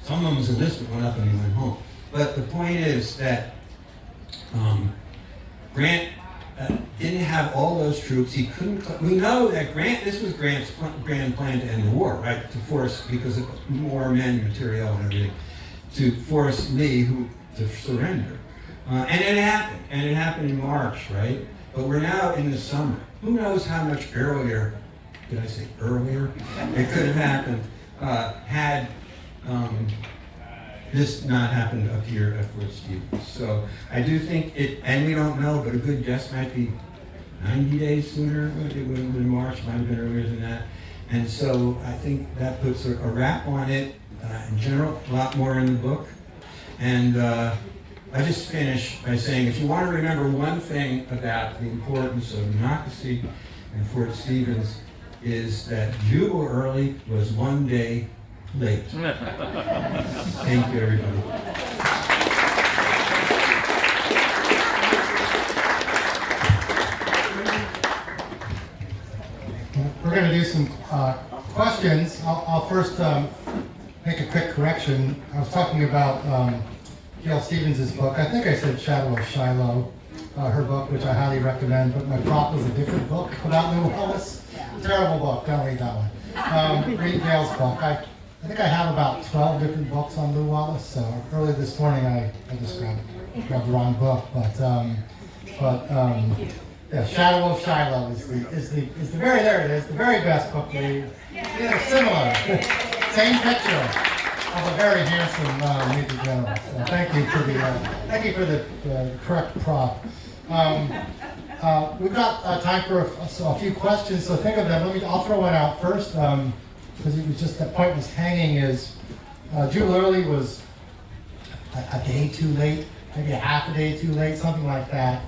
Some of them was a list that went up and they went home. But the point is that Grant didn't have all those troops. He couldn't. We know that this was Grant's grand plan to end the war, right? To force, because of more men, material, and everything, to force Lee to surrender. And it happened. And it happened in March, right? But we're now in the summer. Who knows how much earlier? Did I say earlier? It could have happened had this not happened up here at Fort Stevens. So I do think and we don't know, but a good guess might be 90 days sooner. It would have been March, might have been earlier than that. And so I think that puts a wrap on it. In general, a lot more in the book. And I just finish by saying, if you want to remember one thing about the importance of Monocacy and Fort Stevens, is that Jubal Early was one day late. Thank you, everybody. We're going to do some questions. I'll first make a quick correction. I was talking about Gail Stephens' book. I think I said Shadow of Shiloh. her book, which I highly recommend, but my prop was a different book about Lew Wallace. Terrible book, don't read that one. Read Gail's book. I think I have about 12 different books on Lew Wallace, so early this morning I just grabbed the wrong book, yeah, Shadow of Shiloh is the very, there it is, the very best book read. They're similar, same picture of a very handsome Major General. So thank you for the correct prop. We've got time for a few questions, so think of them. I'll throw one out first, because it was just, that point was hanging, is Jubal Early was a day too late, maybe a half a day too late, something like that.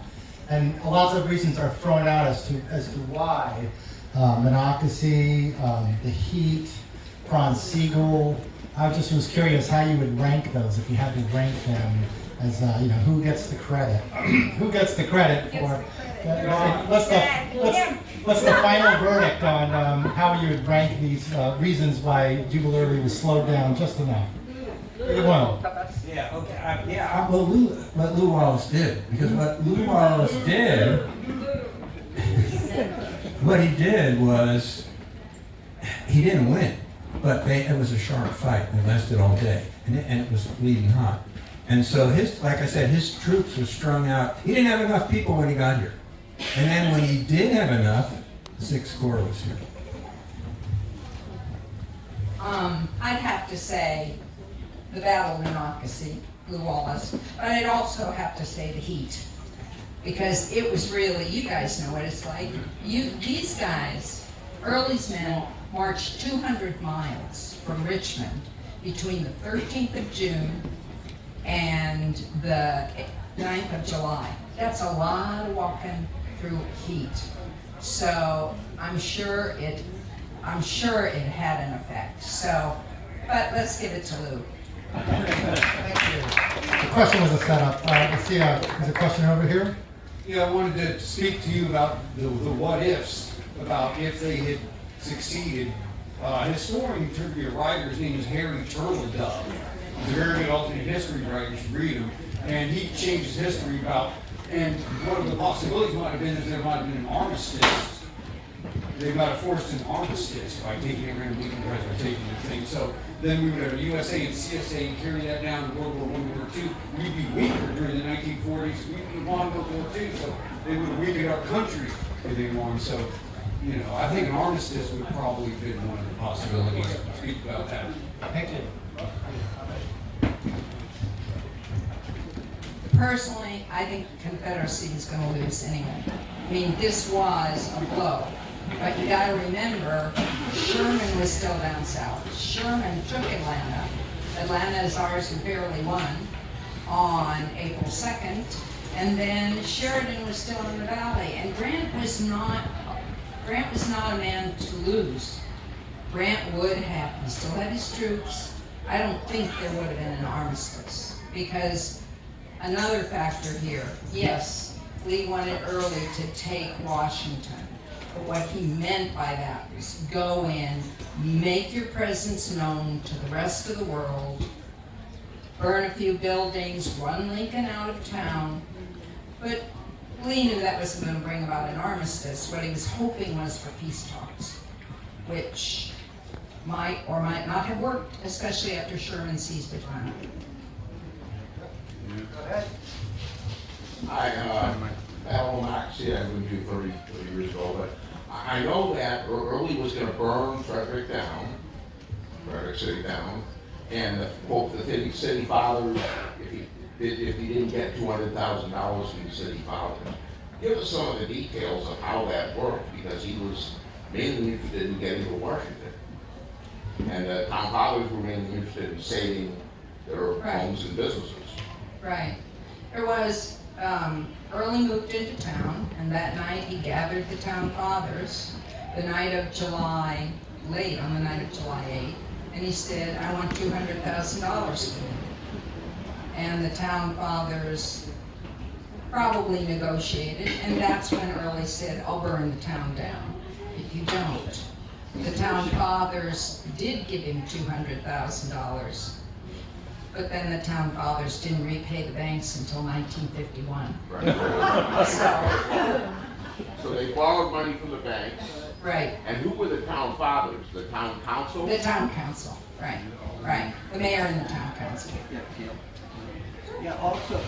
And lots of reasons are thrown out as to why. Monocracy, the heat, Franz Siegel. I just was curious how you would rank those, if you had to rank them as, who gets the credit? Who gets the credit for? What's the final verdict on how you would rank these reasons why Jubal Early was slowed down just enough? Either one. Yeah, okay. Well, what Lew Wallace did, because what Lew Wallace did, what he did was, he didn't win, but it was a sharp fight. It lasted all day, and it was bleeding hot. And so like I said, his troops were strung out. He didn't have enough people when he got here. And then when he did have enough, the Sixth Corps was here. I'd have to say the Battle of Monocracy, Lew Wallace, but I'd also have to say the heat, because it was really, you guys know what it's like. These guys, Early's men, marched 200 miles from Richmond between the 13th of June and the 9th of July. That's a lot of walking through heat. So I'm sure it had an effect. So, but let's give it to Lew. Thank you. The question was a setup. Let's see, there's a question over here. Yeah, I wanted to speak to you about the what ifs, about if they had succeeded. Historian trivia writer, his name is Harry Turtledove. He's a very good alternate history writer, you should read him. And he changes history about, and one of the possibilities might have been that there might have been an armistice. They might have forced an armistice by taking it around weakening by taking the thing. So then we would have a USA and CSA and carry that down to World War I, World War II. We'd be weaker during the 1940s. We would have won World War II, so they would have weakened our country if they won. So, I think an armistice would probably have been one of the possibilities. Speak about that. Thank you. Personally, I think the Confederacy is going to lose anyway. I mean, this was a blow. But you got to remember, Sherman was still down south. Sherman took Atlanta. Atlanta is ours, who barely won, on April 2nd. And then Sheridan was still in the valley. And Grant was not a man to lose. Grant he still had his troops. I don't think there would have been an armistice. Because another factor here, yes, Lee wanted Early to take Washington. But what he meant by that was go in, make your presence known to the rest of the world, burn a few buildings, run Lincoln out of town. But Lee knew that wasn't going to bring about an armistice. What he was hoping was for peace talks, which might or might not have worked, especially after Sherman seized Atlanta. Go ahead. Battle of Moxie, I wouldn't do 30 years ago, but I know that Early was going to burn Frederick City down, and the city fathers, if he didn't get $200,000 from the city fathers. Give us some of the details of how that worked, because he was mainly interested in getting to Washington. And the town fathers were mainly interested in saving their homes and businesses. Right. There was, Early moved into town, and that night he gathered the town fathers, late on the night of July 8th, and he said, I want $200,000 for you. And the town fathers probably negotiated, and that's when Early said, I'll burn the town down if you don't. The town fathers did give him $200,000. But then the town fathers didn't repay the banks until 1951. Right. So, So they borrowed money from the banks, right, and who were the town fathers? The town council? the town council, right, right. The mayor and the town council. Yeah, also,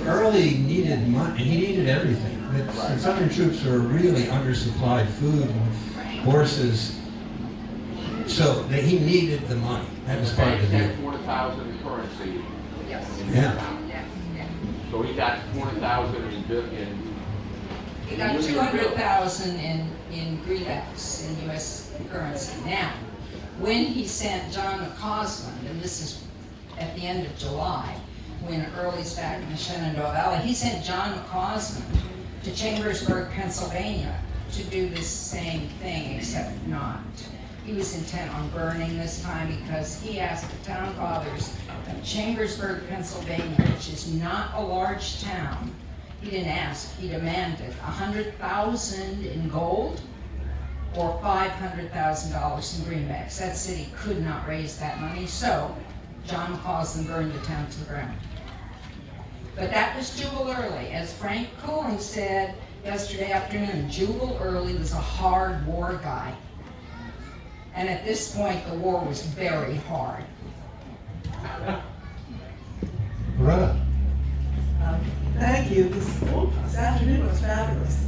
Early needed money, he needed everything. The Southern troops were really undersupplied food and horses, so that he needed the money. That was part of the Banks deal. had 400,000 in currency. Yes. Yeah. So he got 20,000 in He got 200,000 in greenbacks in U.S. currency. Now, when he sent John McCausland, and this is at the end of July, when Early's back in the Shenandoah Valley, he sent John McCausland to Chambersburg, Pennsylvania, to do this same thing, except not. He was intent on burning this time because he asked the town fathers of Chambersburg, Pennsylvania, which is not a large town. He didn't ask, he demanded 100,000 in gold or $500,000 in greenbacks. That city could not raise that money, so John McCausland burned the town to the ground. But that was Jubal Early. As Frank Cooling said yesterday afternoon, Jubal Early was a hard war guy. And at this point, the war was very hard. Loretta? thank you. This afternoon was fabulous.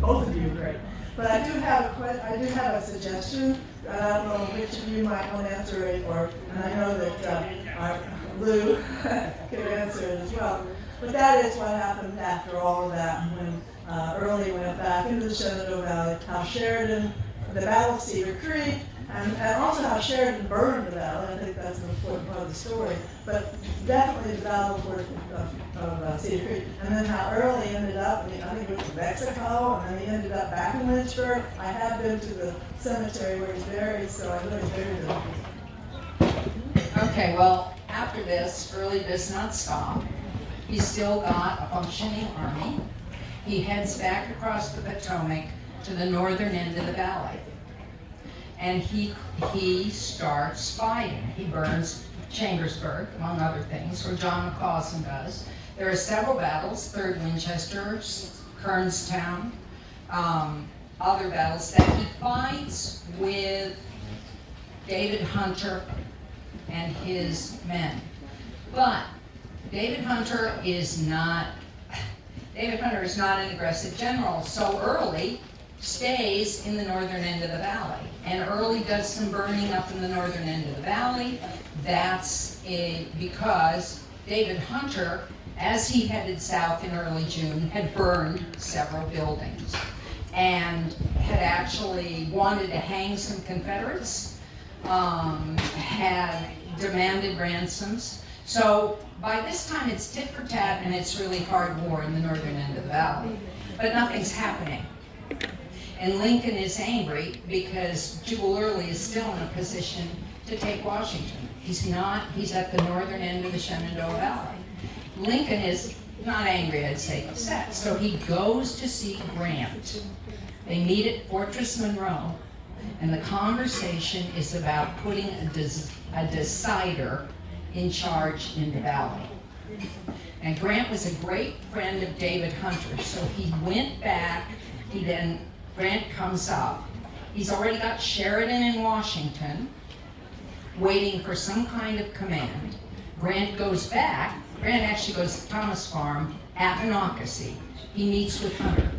Both of you were great. But I do have a suggestion. I don't know which of you might want to answer it, and I know that Lou could answer it as well. But that is what happened after all of that when Early went back into the Shenandoah Valley, how Sheridan, the Battle of Cedar Creek, and also how Sheridan burned the valley. I think that's an important part of the story. But definitely the Battle of Cedar Creek. And then how Early ended up, I think it was in Mexico, and then he ended up back in Lynchburg. I have been to the cemetery where he's buried, so I know he's buried there. Okay, well, after this, Early does not stop. He's still got a functioning army. He heads back across the Potomac to the northern end of the valley. And he starts fighting. He burns Chambersburg, among other things, or John McCausland does. There are several battles, 3rd Winchester, Kernstown, other battles that he fights with David Hunter and his men. But David Hunter is not an aggressive general, so Early stays in the northern end of the valley. And Early does some burning up in the northern end of the valley. That's because David Hunter, as he headed south in early June, had burned several buildings and had actually wanted to hang some Confederates, had demanded ransoms. So by this time it's tit for tat and it's really hard war in the northern end of the valley. But nothing's happening. And Lincoln is angry because Jubal Early is still in a position to take Washington. He's at the northern end of the Shenandoah Valley. Lincoln is not angry, I'd say upset. So he goes to see Grant. They meet at Fortress Monroe, and the conversation is about putting a decider in charge in the valley. And Grant was a great friend of David Hunter, so he went back. Grant comes up. He's already got Sheridan in Washington, waiting for some kind of command. Grant goes back. Grant actually goes to Thomas Farm at Monocacy. He meets with Hunter,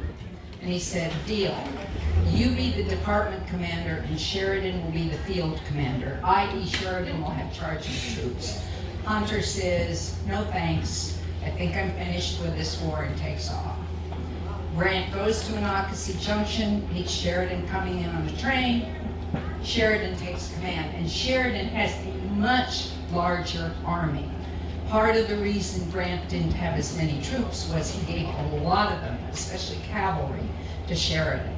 and he said, deal. You be the department commander, and Sheridan will be the field commander, i.e. Sheridan will have charge of the troops. Hunter says, no thanks. I think I'm finished with this war, and takes off. Grant goes to Monocacy Junction, meets Sheridan coming in on the train. Sheridan takes command, and Sheridan has a much larger army. Part of the reason Grant didn't have as many troops was he gave a lot of them, especially cavalry, to Sheridan.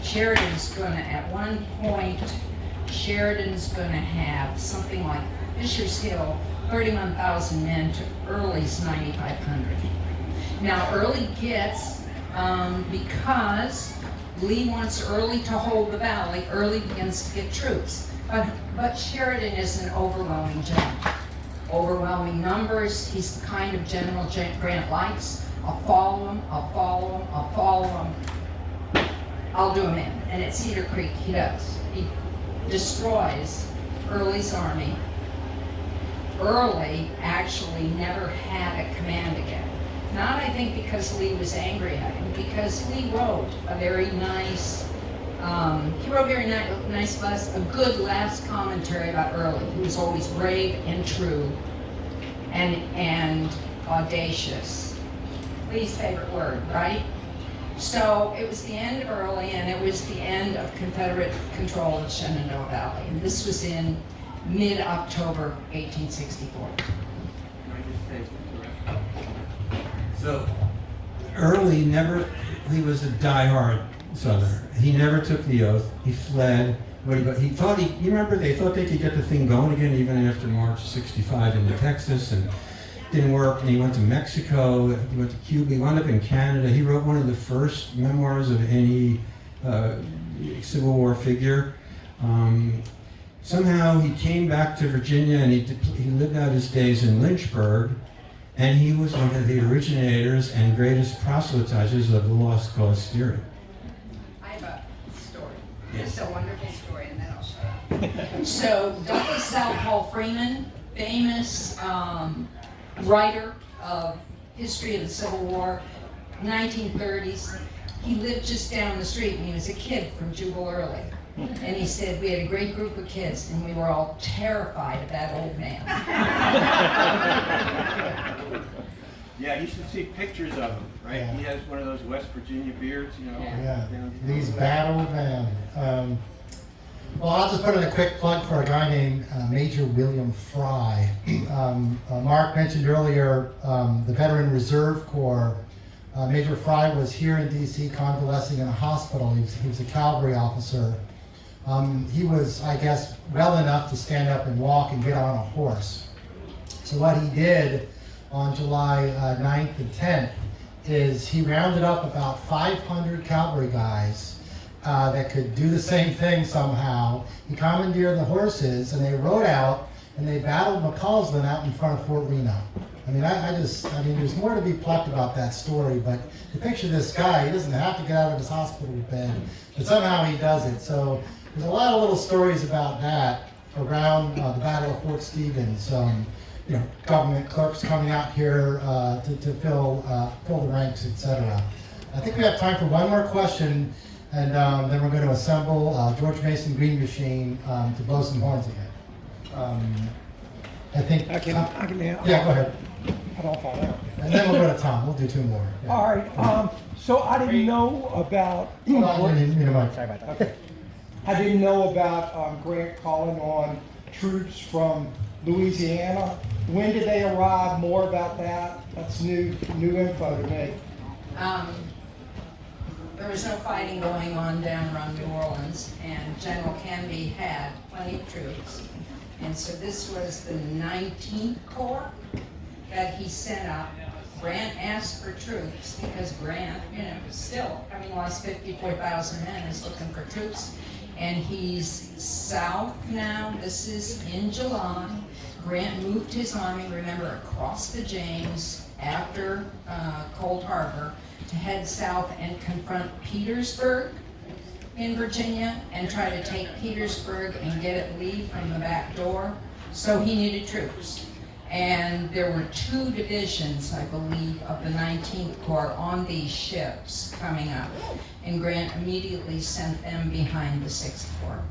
Sheridan's gonna, at one point, Sheridan's gonna have something like Fisher's Hill, 31,000 men to Early's 9,500. Now Early gets, because Lee wants Early to hold the valley, Early begins to get troops. But Sheridan is an overwhelming general. overwhelming numbers. He's the kind of general Grant likes. I'll follow him, I'll follow him, I'll follow him. I'll do him in. And at Cedar Creek, he does. He destroys Early's army. Early actually never had a command again. Not, I think, because Lee was angry at him, because Lee wrote a very nice, a good last commentary about Early. He was always brave and true and audacious. Lee's favorite word, right? So it was the end of Early, and it was the end of Confederate control of Shenandoah Valley. And this was in mid-October 1864. So Early he was a diehard Southerner. He never took the oath. He fled. He thought you remember they thought they could get the thing going again even after March '65 into Texas, and didn't work. And he went to Mexico. He went to Cuba. He wound up in Canada. He wrote one of the first memoirs of any Civil War figure. Somehow he came back to Virginia, and he lived out his days in Lynchburg. And he was one of the originators and greatest proselytizers of the Lost Cause theory. I have a story. It's a wonderful story, and then I'll show you. So Douglas Southall Freeman, famous writer of history of the Civil War, 1930s. He lived just down the street when he was a kid from Jubal Early. And he said, we had a great group of kids, and we were all terrified of that old man. Yeah, you should see pictures of him, right? Yeah. He has one of those West Virginia beards, you know. Yeah, down- these bad old men. Well, I'll just put in a quick plug for a guy named Major William Fry. Mark mentioned earlier the Veteran Reserve Corps. Major Fry was here in D.C. convalescing in a hospital. He was a cavalry officer. He was, I guess, well enough to stand up and walk and get on a horse. So what he did on July 9th and 10th is he rounded up about 500 cavalry guys that could do the same thing somehow. He commandeered the horses, and they rode out, and they battled McCausland out in front of Fort Reno. I mean, there's more to be plucked about that story, but to picture this guy, he doesn't have to get out of his hospital bed, but somehow he does it. So there's a lot of little stories about that around the Battle of Fort Stevens. Government clerks coming out here to fill the ranks, etc. I think we have time for one more question, and then we're going to assemble George Mason Green Machine to blow some horns again. I think. I can. Yeah, go ahead. I don't fall out. And then we'll go to Tom. We'll do two more. Yeah. All right. So I didn't know about. Hold on, you need a mic. Sorry about that. Okay. I didn't know about Grant calling on troops from Louisiana. When did they arrive? More about that. That's new info to me. There was no fighting going on down around New Orleans, and General Canby had plenty of troops. And so this was the 19th Corps that he sent up. Grant asked for troops because Grant, still, lost 54,000 men, is looking for troops. And he's south now. This is in July. Grant moved his army, remember, across the James after Cold Harbor to head south and confront Petersburg in Virginia and try to take Petersburg and get at Lee from the back door. So he needed troops. And there were 2 divisions, I believe, of the 19th Corps on these ships coming up. And Grant immediately sent them behind the 6th Corps.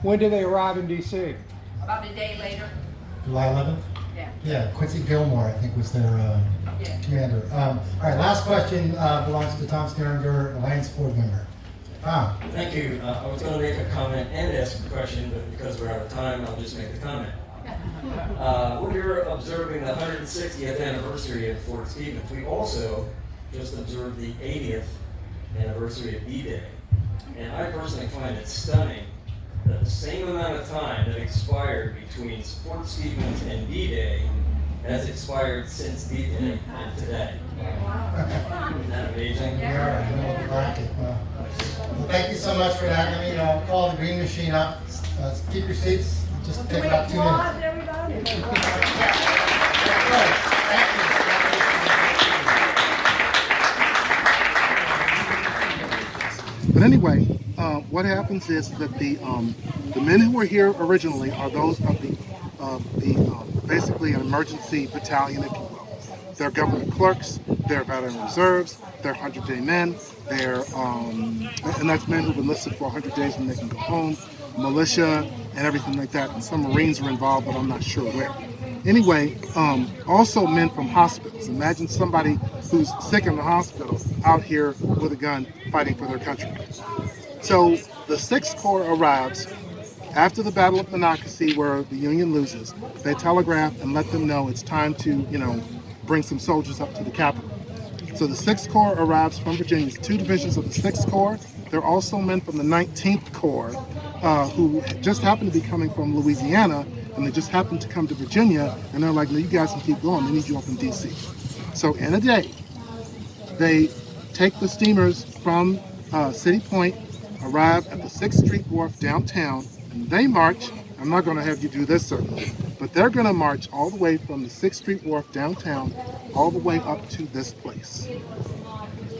When did they arrive in D.C.? About a day later. July 11th? Yeah. Yeah, Quincy Gilmore, I think, was their commander. All right, last question belongs to Tom Steringer, Alliance board member. Tom. Thank you. I was going to make a comment and ask a question, but because we're out of time, I'll just make the comment. We're observing the 160th anniversary of Fort Stevens. We also just observed the 80th anniversary of D-Day. And I personally find it stunning that the same amount of time that expired between Fort Stevens and D-Day has expired since D-Day and today. Isn't that amazing? Well, thank you so much for that. Let me call the green machine up. Keep your seats. Just take about 2 minutes. But anyway, what happens is that the men who were here originally are those of the basically an emergency battalion, if you will. They're government clerks, they're veteran reserves, they're 100-day men, they're and that's men who've enlisted for 100 days and they can go home, militia and everything like that. And some Marines are involved, but I'm not sure where. Anyway, also men from hospitals. Imagine somebody who's sick in the hospital out here with a gun fighting for their country. So the 6th Corps arrives after the Battle of Monocacy, where the Union loses. They telegraph and let them know it's time to, bring some soldiers up to the capital. So the 6th Corps arrives from Virginia. It's 2 divisions of the 6th Corps. There are also men from the 19th Corps who just happen to be coming from Louisiana, and they just happen to come to Virginia, and they're like, no, you guys can keep going. We need you up in D.C. So in a day, they take the steamers from City Point, arrive at the 6th Street Wharf downtown, and they march. I'm not going to have you do this, certainly, but they're going to march all the way from the 6th Street Wharf downtown all the way up to this place.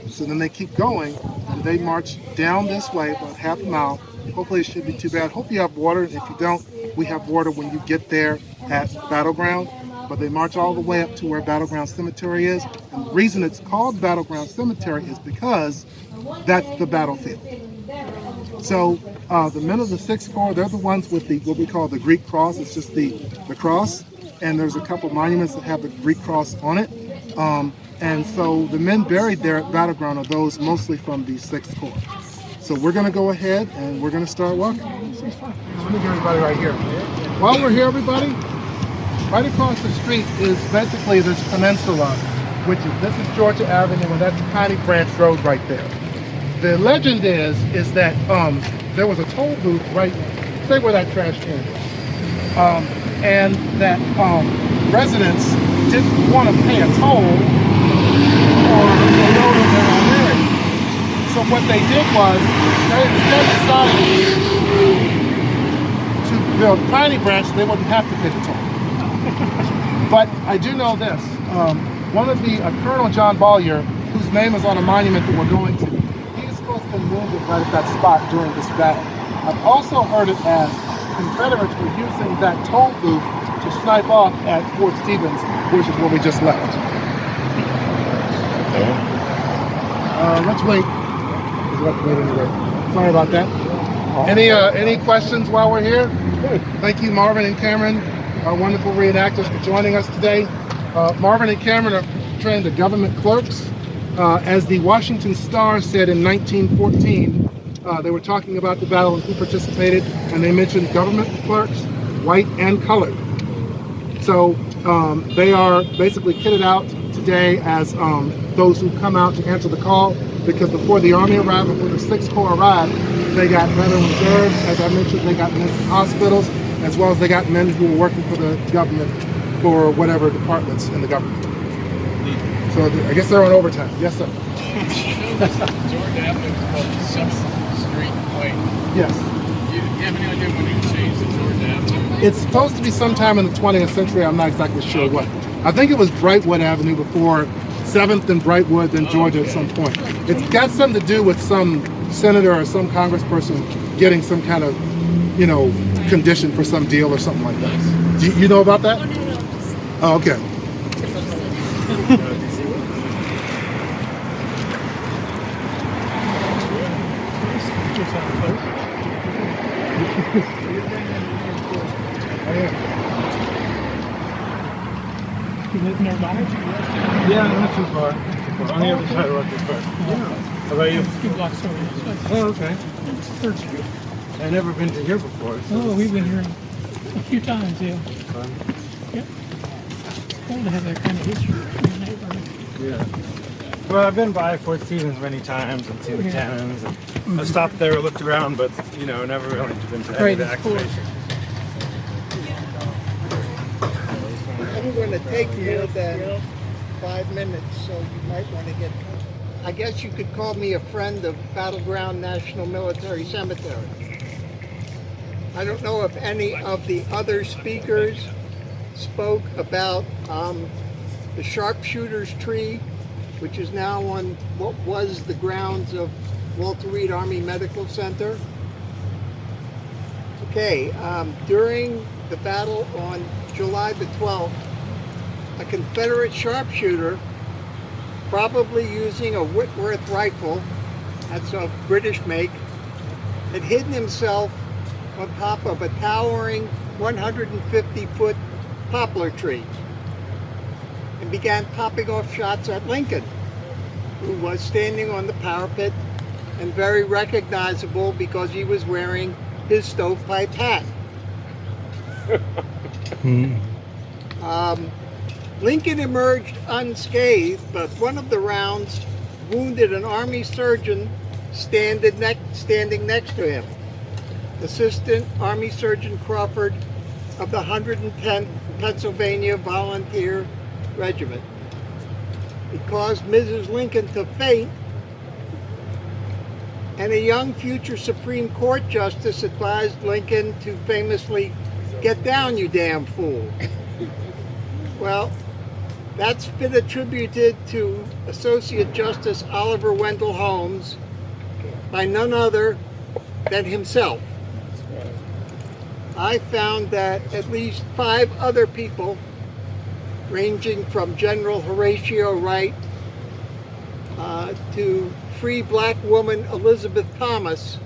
So then they keep going, and they march down this way about half a mile. Hopefully it shouldn't be too bad. Hope you have water, and if you don't, we have water when you get there at Battleground. But they march all the way up to where Battleground Cemetery is. And the reason it's called Battleground Cemetery is because that's the battlefield. So the men of the 6th Corps, they're the ones with what we call the Greek cross. It's just the cross, and there's a couple monuments that have the Greek cross on it. And so the men buried there at Battleground are those mostly from the 6th Corps. So we're going to go ahead and we're going to start walking. Let me get everybody right here. While we're here, everybody, right across the street is basically this peninsula, this is Georgia Avenue, and that's Piney Branch Road right there. The legend is that there was a toll booth right, say where that trash can is, and that residents didn't want to pay a toll for the road of their own area. So what they did was they instead decided to build Piney Branch so they wouldn't have to pay the toll. But I do know this: one of the Colonel John Bollier, whose name is on a monument that we're going to. Supposed to been wounded right at that spot during this battle. I've also heard it as Confederates were using that toll booth to snipe off at Fort Stevens, which is where we just left. Let's wait. We'll have to wait anyway. Sorry about that. Any questions while we're here? Thank you, Marvin and Cameron, our wonderful reenactors, for joining us today. Marvin and Cameron are trained as government clerks. As the Washington Star said in 1914, they were talking about the battle and who participated, and they mentioned government clerks, white and colored. So they are basically kitted out today as those who come out to answer the call, because before the Army arrived, before the 6th Corps arrived, they got veteran reserves. As I mentioned, they got men from hospitals, as well as they got men who were working for the government for whatever departments in the government. So I guess they're on overtime. Yes, sir. Georgia Avenue is called 6th Street Way. Yes. Do you have any idea when it changed to Georgia Avenue? It's supposed to be sometime in the 20th century. I'm not exactly sure what. I think it was Brightwood Avenue before 7th and Brightwood, then Georgia at some point. It's got something to do with some senator or some congressperson getting some kind of, condition for some deal or something like that. Do you know about that? Oh, okay. You live nearby? Yeah, not too far. On the other side of Rutgers Park. Yeah. How about you? A few blocks over. Oh, okay. It's 3rd Street. I've never been to here before. So Oh, we've been here a few times, yeah. fun. Yep. It's cool to have that kind of history in the neighborhood. Yeah. Well, I've been by Fort Stevens many times and seen the Yeah. cannons. And I stopped there, looked around, but never really been to any Right, of the it's cool. activation. I'm going to take more than 5 minutes, so you might want to get. I guess you could call me a friend of Battleground National Military Cemetery. I don't know if any of the other speakers spoke about the sharpshooter's tree, which is now on what was the grounds of Walter Reed Army Medical Center. Okay, during the battle on July the 12th, a Confederate sharpshooter, probably using a Whitworth rifle, that's a British make, had hidden himself on top of a towering 150-foot poplar tree and began popping off shots at Lincoln, who was standing on the parapet and very recognizable because he was wearing his stovepipe hat. Lincoln emerged unscathed, but one of the rounds wounded an Army surgeon standing next to him, Assistant Army Surgeon Crawford of the 110th Pennsylvania Volunteer Regiment. It caused Mrs. Lincoln to faint, and a young future Supreme Court justice advised Lincoln to famously, "Get down, you damn fool." Well, that's been attributed to Associate Justice Oliver Wendell Holmes by none other than himself. I found that at least 5 other people, ranging from General Horatio Wright to free black woman Elizabeth Thomas,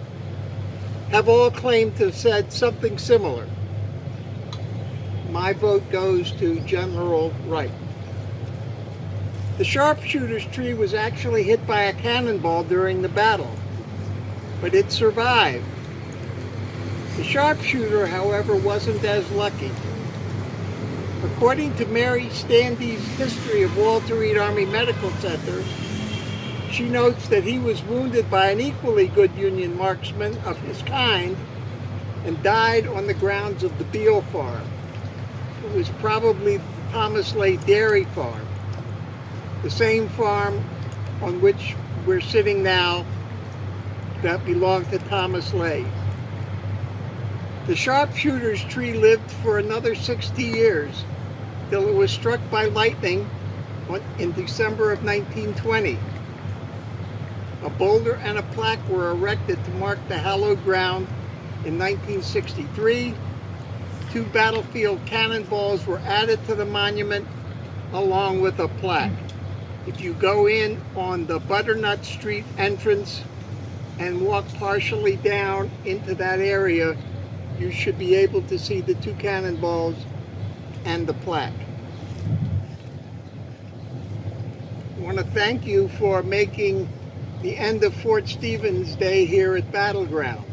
have all claimed to have said something similar. My vote goes to General Wright. The sharpshooter's tree was actually hit by a cannonball during the battle, but it survived. The sharpshooter, however, wasn't as lucky. According to Mary Standy's History of Walter Reed Army Medical Center, she notes that he was wounded by an equally good Union marksman of his kind and died on the grounds of the Beale Farm. It was probably the Thomas Lay Dairy Farm, the same farm on which we're sitting now that belonged to Thomas Lay. The sharpshooter's tree lived for another 60 years till it was struck by lightning in December of 1920. A boulder and a plaque were erected to mark the hallowed ground in 1963. 2 battlefield cannonballs were added to the monument along with a plaque. If you go in on the Butternut Street entrance and walk partially down into that area, you should be able to see the 2 cannonballs and the plaque. I want to thank you for making the end of Fort Stevens Day here at Battleground.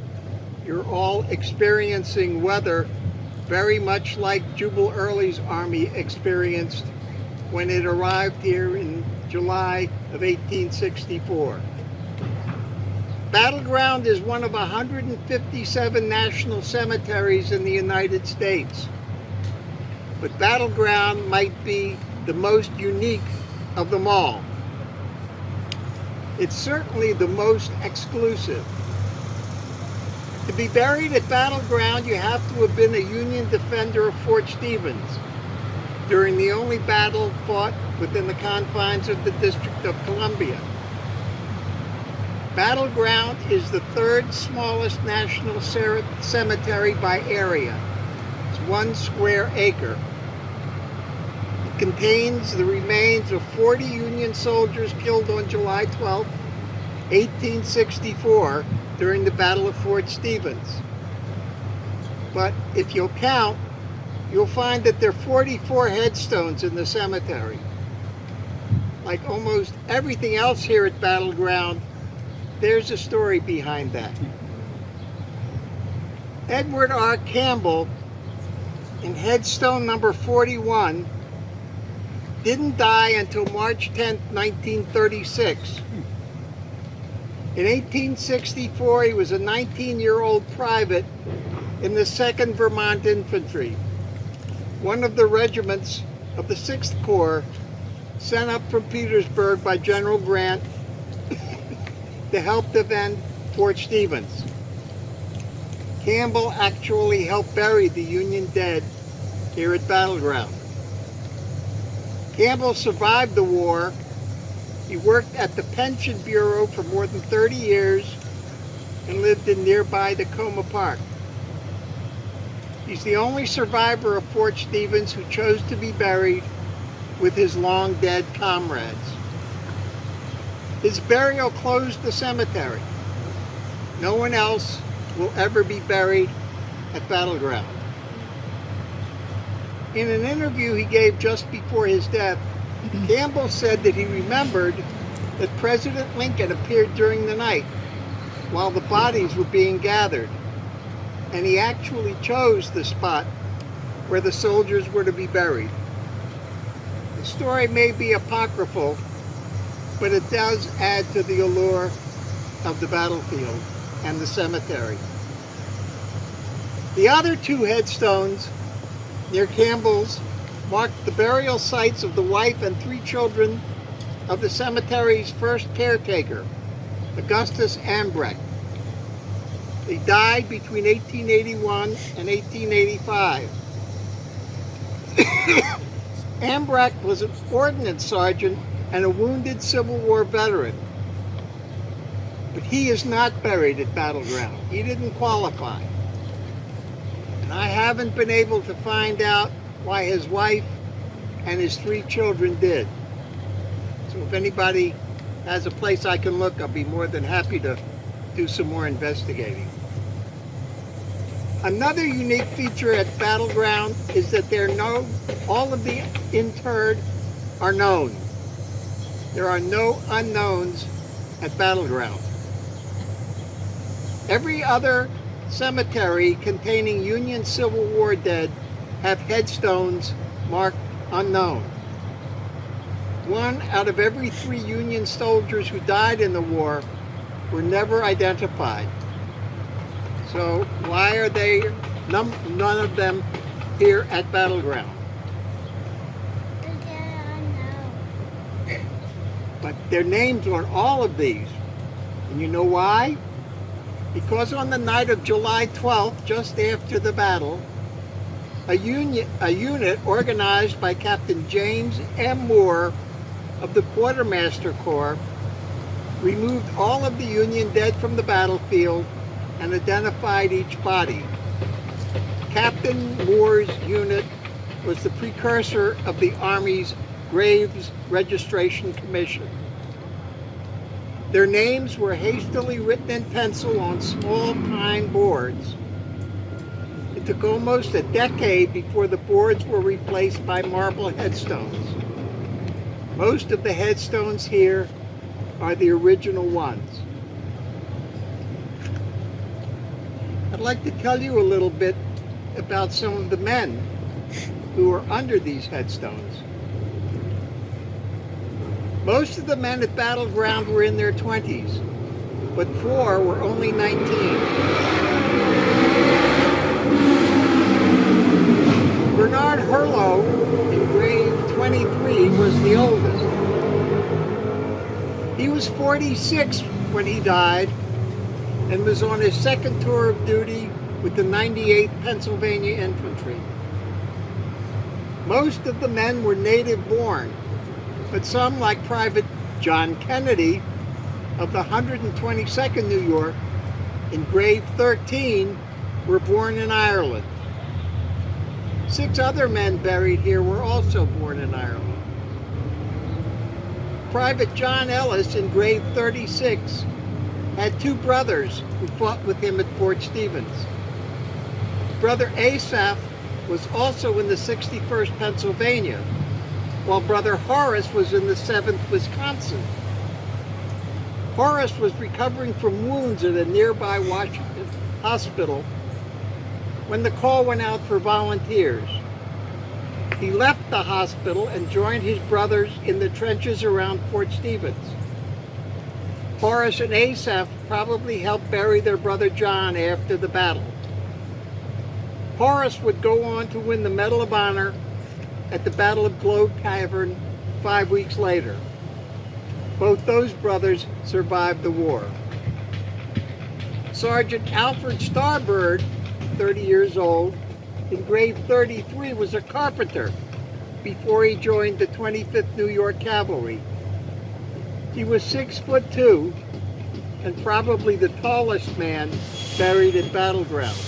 You're all experiencing weather very much like Jubal Early's army experienced when it arrived here in July of 1864. Battleground is one of 157 national cemeteries in the United States. But Battleground might be the most unique of them all. It's certainly the most exclusive. To be buried at Battleground, you have to have been a Union defender of Fort Stevens during the only battle fought within the confines of the District of Columbia. Battleground is the 3rd smallest national cemetery by area. It's 1 square acre. It contains the remains of 40 Union soldiers killed on July 12, 1864, during the Battle of Fort Stevens. But if you'll count, you'll find that there are 44 headstones in the cemetery. Like almost everything else here at Battleground, there's a story behind that. Edward R. Campbell, in headstone number 41, didn't die until March 10, 1936. In 1864, he was a 19-year-old private in the 2nd Vermont Infantry, one of the regiments of the 6th Corps sent up from Petersburg by General Grant to help defend Fort Stevens. Campbell actually helped bury the Union dead here at Battleground. Campbell survived the war. He worked at the Pension Bureau for more than 30 years and lived in nearby Tacoma Park. He's the only survivor of Fort Stevens who chose to be buried with his long-dead comrades. His burial closed the cemetery. No one else will ever be buried at Battleground. In an interview he gave just before his death, Campbell said that he remembered that President Lincoln appeared during the night while the bodies were being gathered, and he actually chose the spot where the soldiers were to be buried. The story may be apocryphal, but it does add to the allure of the battlefield and the cemetery. The other two headstones near Campbell's mark the burial sites of the wife and 3 children of the cemetery's first caretaker, Augustus Ambrecht. They died between 1881 and 1885. Ambrecht was an ordnance sergeant and a wounded Civil War veteran. But he is not buried at Battleground. He didn't qualify. And I haven't been able to find out why his wife and his 3 children did. So if anybody has a place I can look, I'll be more than happy to do some more investigating. Another unique feature at Battleground is that all of the interred are known. There are no unknowns at Battleground. Every other cemetery containing Union Civil War dead have headstones marked unknown. 1 out of every 3 Union soldiers who died in the war were never identified. So why are none of them here at Battleground? But their names are on all of these. And you know why? Because on the night of July 12th, just after the battle, a unit organized by Captain James M. Moore of the Quartermaster Corps removed all of the Union dead from the battlefield and identified each body. Captain Moore's unit was the precursor of the Army's Graves Registration Commission. Their names were hastily written in pencil on small pine boards. It took almost a decade before the boards were replaced by marble headstones. Most of the headstones here are the original ones. I'd like to tell you a little bit about some of the men who are under these headstones. Most of the men at Battleground were in their 20s, but 4 were only 19. Bernard Herlo, in grade 23, was the oldest. He was 46 when he died and was on his 2nd tour of duty with the 98th Pennsylvania Infantry. Most of the men were native born, but some, like Private John Kennedy of the 122nd New York, in grade 13, were born in Ireland. 6 other men buried here were also born in Ireland. Private John Ellis, in grade 36, had 2 brothers who fought with him at Fort Stevens. Brother Asaph was also in the 61st Pennsylvania, while Brother Horace was in the 7th Wisconsin. Horace was recovering from wounds at a nearby Washington hospital when the call went out for volunteers. He left the hospital and joined his brothers in the trenches around Fort Stevens. Horace and Asaph probably helped bury their brother John after the battle. Horace would go on to win the Medal of Honor at the Battle of Globe Cavern 5 weeks later. Both those brothers survived the war. Sergeant Alfred Starbird, 30 years old, engraved 33, was a carpenter before he joined the 25th New York Cavalry. He was 6'2" and probably the tallest man buried at Battle Ground.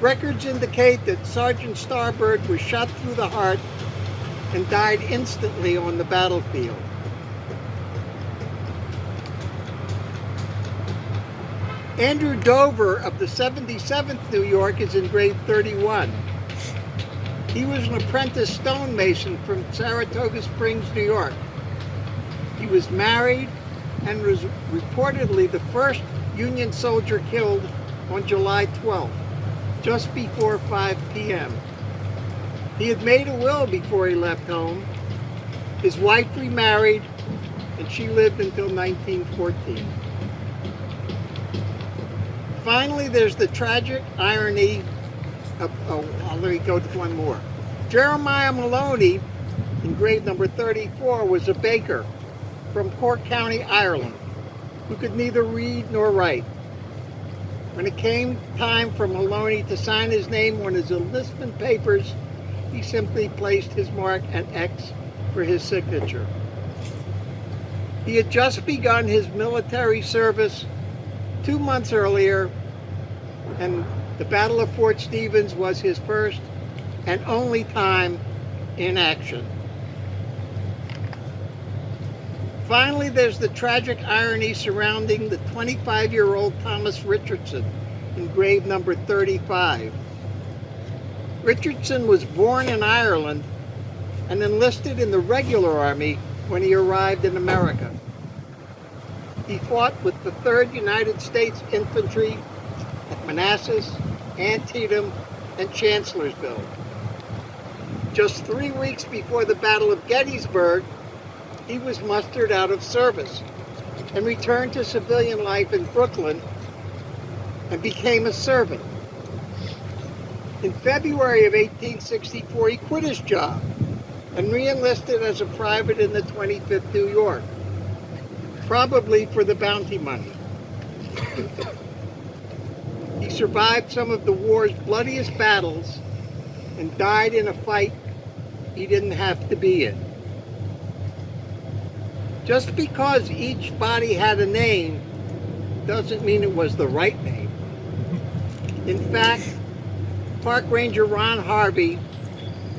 Records indicate that Sergeant Starbird was shot through the heart and died instantly on the battlefield. Andrew Dover of the 77th New York is engraved 31. He was an apprentice stonemason from Saratoga Springs, New York. He was married and was reportedly the first Union soldier killed on July 12th, just before 5 p.m. He had made a will before he left home. His wife remarried, and she lived until 1914. Finally, there's the tragic irony of, let me go to one more. Jeremiah Maloney, engraved number 34, was a baker from Cork County, Ireland, who could neither read nor write. When it came time for Maloney to sign his name on his enlistment papers, he simply placed his mark and X for his signature. He had just begun his military service 2 months earlier, and the Battle of Fort Stevens was his first and only time in action. Finally, there's the tragic irony surrounding the 25-year-old Thomas Richardson, engraved number 35. Richardson was born in Ireland and enlisted in the regular army when he arrived in America. He fought with the 3rd United States Infantry at Manassas, Antietam, and Chancellorsville. Just 3 weeks before the Battle of Gettysburg, he was mustered out of service and returned to civilian life in Brooklyn and became a servant. In February of 1864, he quit his job and re-enlisted as a private in the 25th New York, probably for the bounty money. He survived some of the war's bloodiest battles and died in a fight he didn't have to be in. Just because each body had a name doesn't mean it was the right name. In fact, Park Ranger Ron Harvey,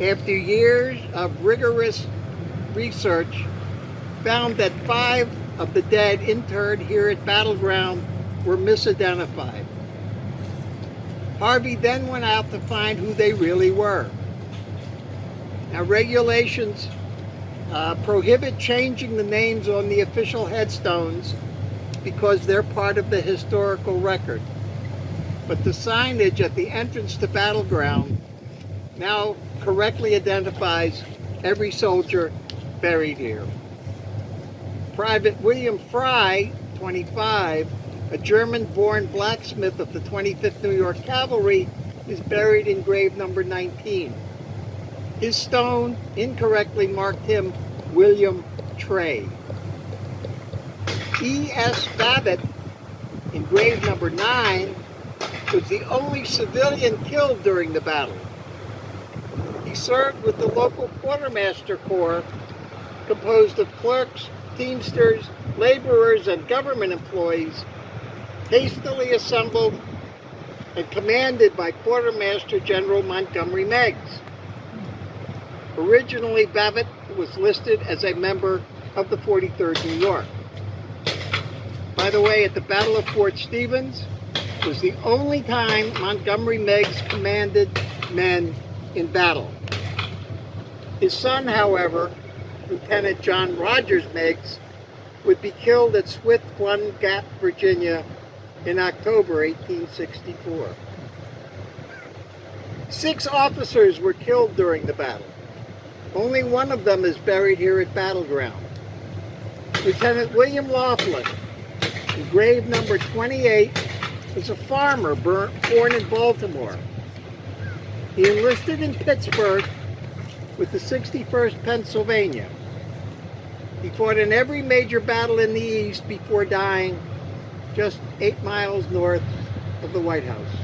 after years of rigorous research, found that 5 of the dead interred here at Battle Ground were misidentified. Harvey then went out to find who they really were. Now, regulations prohibit changing the names on the official headstones because they're part of the historical record. But the signage at the entrance to Battle Ground now correctly identifies every soldier buried here. Private William Fry, 25, a German-born blacksmith of the 25th New York Cavalry, is buried in grave number 19. His stone incorrectly marked him William Trey. E.S. Babbitt, in grave number 9, was the only civilian killed during the battle. He served with the local quartermaster corps, composed of clerks, teamsters, laborers, and government employees, hastily assembled and commanded by Quartermaster General Montgomery Meigs. Originally, Babbitt was listed as a member of the 43rd New York. By the way, at the Battle of Fort Stevens was the only time Montgomery Meigs commanded men in battle. His son, however, Lieutenant John Rogers Meigs, would be killed at Swift Plum Gap, Virginia in October 1864. 6 officers were killed during the battle. Only one of them is buried here at Battle Ground. Lieutenant William Laughlin, in grave number 28, was a farmer born in Baltimore. He enlisted in Pittsburgh with the 61st Pennsylvania. He fought in every major battle in the East before dying just 8 miles north of the White House.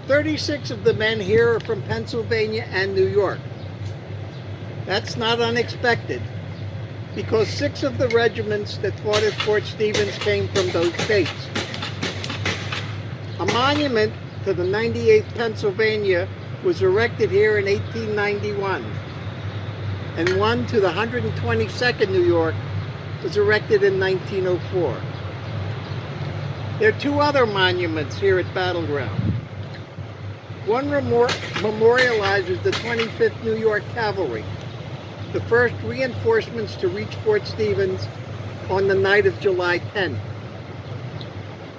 36 of the men here are from Pennsylvania and New York. That's not unexpected, because 6 of the regiments that fought at Fort Stevens came from those states. A monument to the 98th Pennsylvania was erected here in 1891, and one to the 122nd New York was erected in 1904. There are 2 other monuments here at Battle Ground. One memorializes the 25th New York Cavalry, the first reinforcements to reach Fort Stevens on the night of July 10th.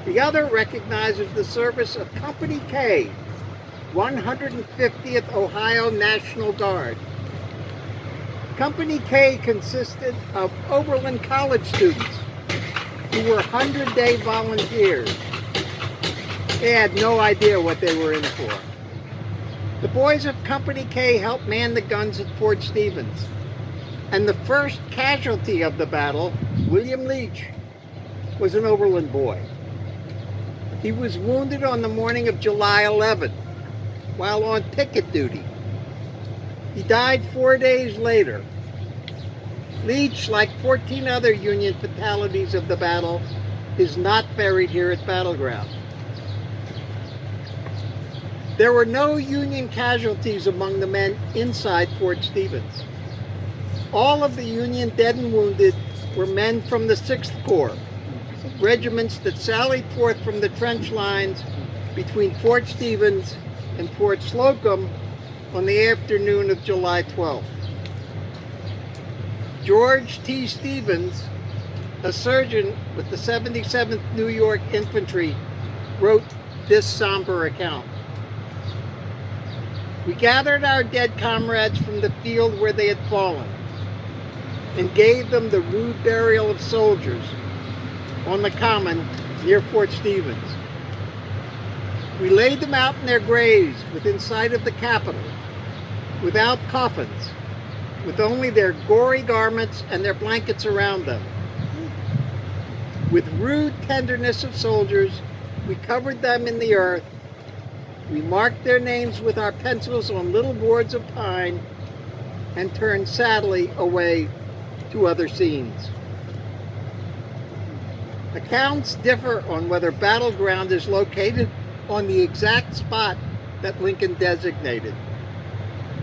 The other recognizes the service of Company K, 150th Ohio National Guard. Company K consisted of Oberlin College students who were 100-day volunteers. They had no idea what they were in for. The boys of Company K helped man the guns at Fort Stevens, and the first casualty of the battle, William Leach, was an Oberlin boy. He was wounded on the morning of July 11th while on picket duty. He died 4 days later. Leach, like 14 other Union fatalities of the battle, is not buried here at Battle Ground. There were no Union casualties among the men inside Fort Stevens. All of the Union dead and wounded were men from the 6th Corps, regiments that sallied forth from the trench lines between Fort Stevens and Fort Slocum on the afternoon of July 12th. George T. Stevens, a surgeon with the 77th New York Infantry, wrote this somber account. We gathered our dead comrades from the field where they had fallen and gave them the rude burial of soldiers on the common near Fort Stevens. We laid them out in their graves within sight of the Capitol, without coffins, with only their gory garments and their blankets around them. With rude tenderness of soldiers, we covered them in the earth. We marked their names with our pencils on little boards of pine and turned sadly away to other scenes. Accounts differ on whether Battle Ground is located on the exact spot that Lincoln designated.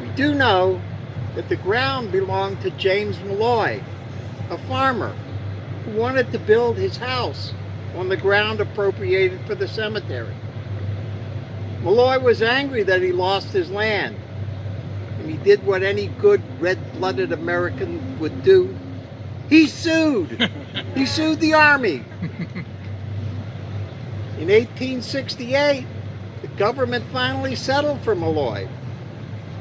We do know that the ground belonged to James Malloy, a farmer who wanted to build his house on the ground appropriated for the cemetery. Malloy was angry that he lost his land, and he did what any good red-blooded American would do. He sued! He sued the Army. In 1868, the government finally settled for Malloy,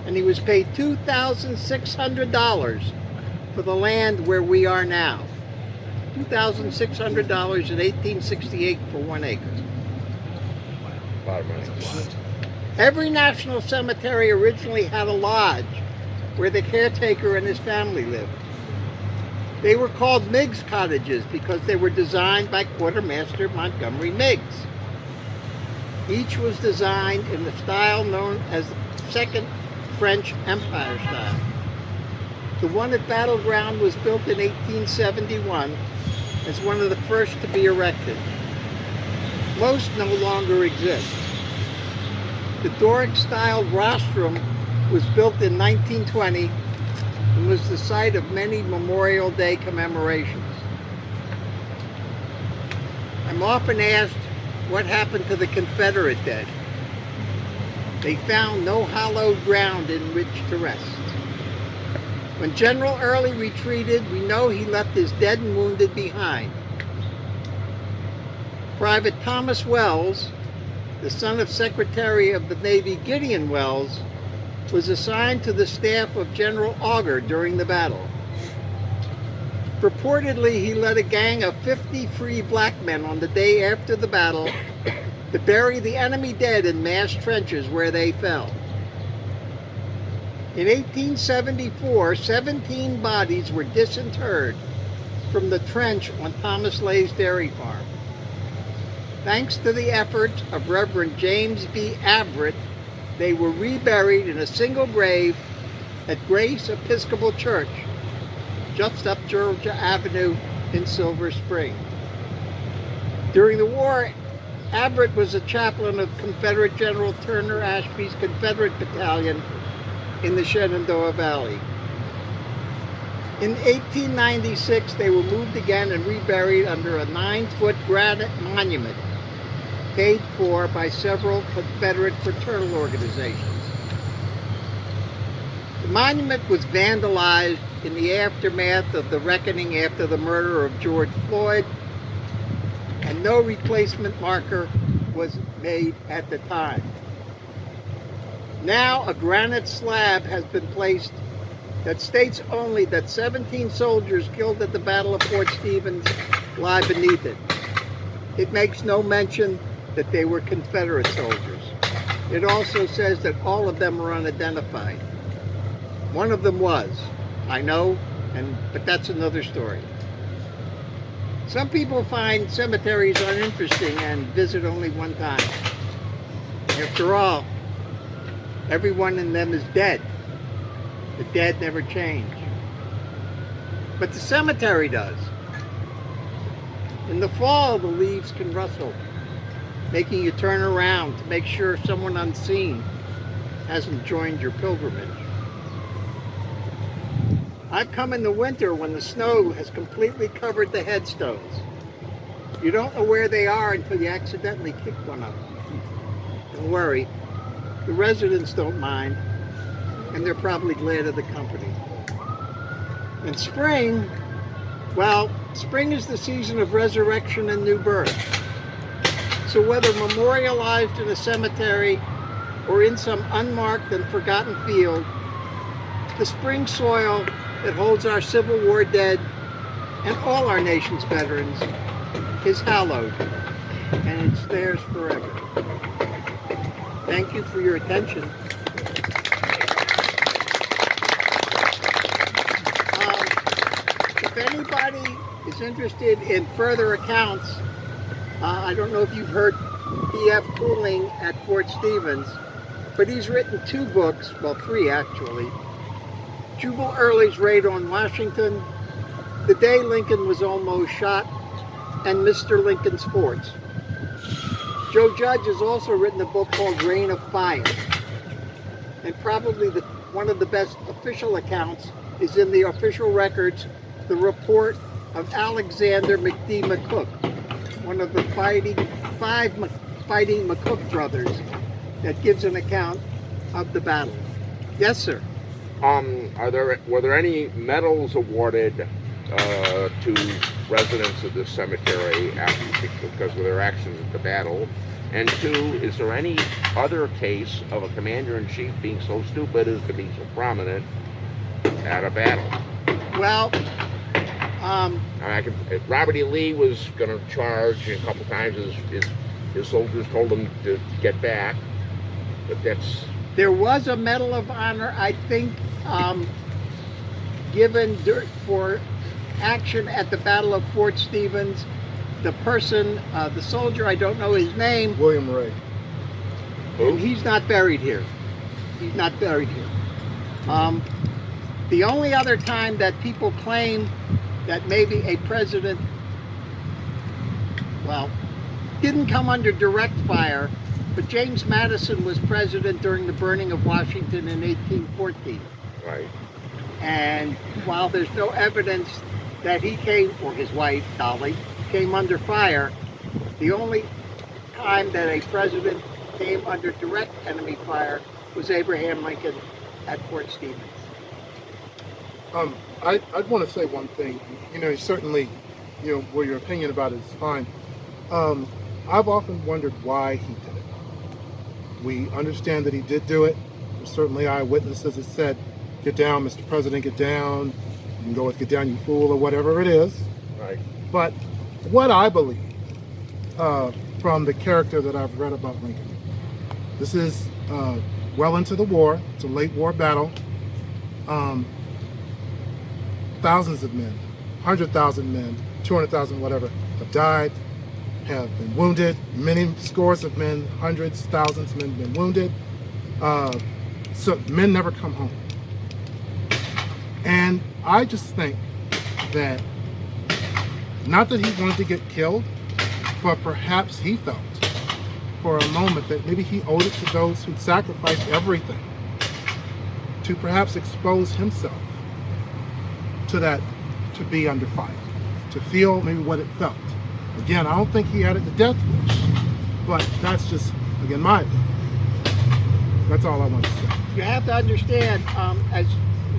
and he was paid $2,600 for the land where we are now. $2,600 in 1868 for 1 acre. Every national cemetery originally had a lodge where the caretaker and his family lived. They were called Meigs cottages because they were designed by Quartermaster Montgomery Meigs. Each was designed in the style known as the Second French Empire style. The one at Battle Ground was built in 1871 as one of the first to be erected. Most no longer exist. The Doric-style rostrum was built in 1920 and was the site of many Memorial Day commemorations. I'm often asked what happened to the Confederate dead. They found no hallowed ground in which to rest. When General Early retreated, we know he left his dead and wounded behind. Private Thomas Wells, the son of Secretary of the Navy Gideon Wells, was assigned to the staff of General Augur during the battle. Purportedly, he led a gang of 50 free black men on the day after the battle to bury the enemy dead in mass trenches where they fell. In 1874, 17 bodies were disinterred from the trench on Thomas Lay's dairy farm. Thanks to the efforts of Reverend James B. Averett, they were reburied in a single grave at Grace Episcopal Church, just up Georgia Avenue in Silver Spring. During the war, Averett was a chaplain of Confederate General Turner Ashby's Confederate Battalion in the Shenandoah Valley. In 1896, they were moved again and reburied under a 9-foot granite monument paid for by several Confederate fraternal organizations. The monument was vandalized in the aftermath of the reckoning after the murder of George Floyd, and no replacement marker was made at the time. Now a granite slab has been placed that states only that 17 soldiers killed at the Battle of Fort Stevens lie beneath it. It makes no mention that they were Confederate soldiers. It also says that all of them were unidentified. One of them was, I know, but that's another story. Some people find cemeteries uninteresting and visit only one time. After all, everyone in them is dead. The dead never change. But the cemetery does. In the fall, the leaves can rustle, making you turn around to make sure someone unseen hasn't joined your pilgrimage. I've come in the winter when the snow has completely covered the headstones. You don't know where they are until you accidentally kick one up. Don't worry, the residents don't mind, and they're probably glad of the company. In spring, well, spring is the season of resurrection and new birth. So whether memorialized in a cemetery or in some unmarked and forgotten field, the spring soil that holds our Civil War dead and all our nation's veterans is hallowed, and it's theirs forever. Thank you for your attention. If anybody is interested in further accounts, I don't know if you've heard P.F. Cooling at Fort Stevens, but he's written 2 books, well 3 actually. Jubal Early's Raid on Washington, The Day Lincoln Was Almost Shot, and Mr. Lincoln's Forts. Joe Judge has also written a book called Reign of Fire. And probably one of the best official accounts is in the official records, the report of Alexander McD. McCook, one of the five fighting McCook brothers, that gives an account of the battle. Yes, sir. Were there any medals awarded to residents of this cemetery because of their actions at the battle? And 2, is there any other case of a commander-in-chief being so stupid as to be so prominent at a battle? Well, Robert E. Lee was going to charge a couple times. His soldiers told him to get back, but there was a Medal of Honor, I think, given for action at the Battle of Fort Stevens. The person, the soldier, I don't know his name. William Ray. And he's not buried here. He's not buried here. The only other time that people claim that maybe a president, well, didn't come under direct fire, but James Madison was president during the burning of Washington in 1814. Right. And while there's no evidence that he came, or his wife, Dolly, came under fire, the only time that a president came under direct enemy fire was Abraham Lincoln at Fort Stevens. I'd want to say one thing. Certainly, what your opinion about it is fine. I've often wondered why he did it. We understand that he did do it. There's certainly eyewitnesses that said, "Get down, Mr. President, get down." You can go with "Get down, you fool," or whatever it is. Right. But what I believe from the character that I've read about Lincoln, this is well into the war. It's a late war battle. Thousands of men, 100,000 men, 200,000, whatever, have died. have been wounded. Many scores of men, hundreds, thousands of men have been wounded. So men never come home. And I just think that, not that he wanted to get killed, but perhaps he felt for a moment that maybe he owed it to those who sacrificed everything to perhaps expose himself to that, to be under fire, to feel maybe what it felt. Again, I don't think he had it the death wish, but that's just, again, my opinion. That's all I want to say. You have to understand, as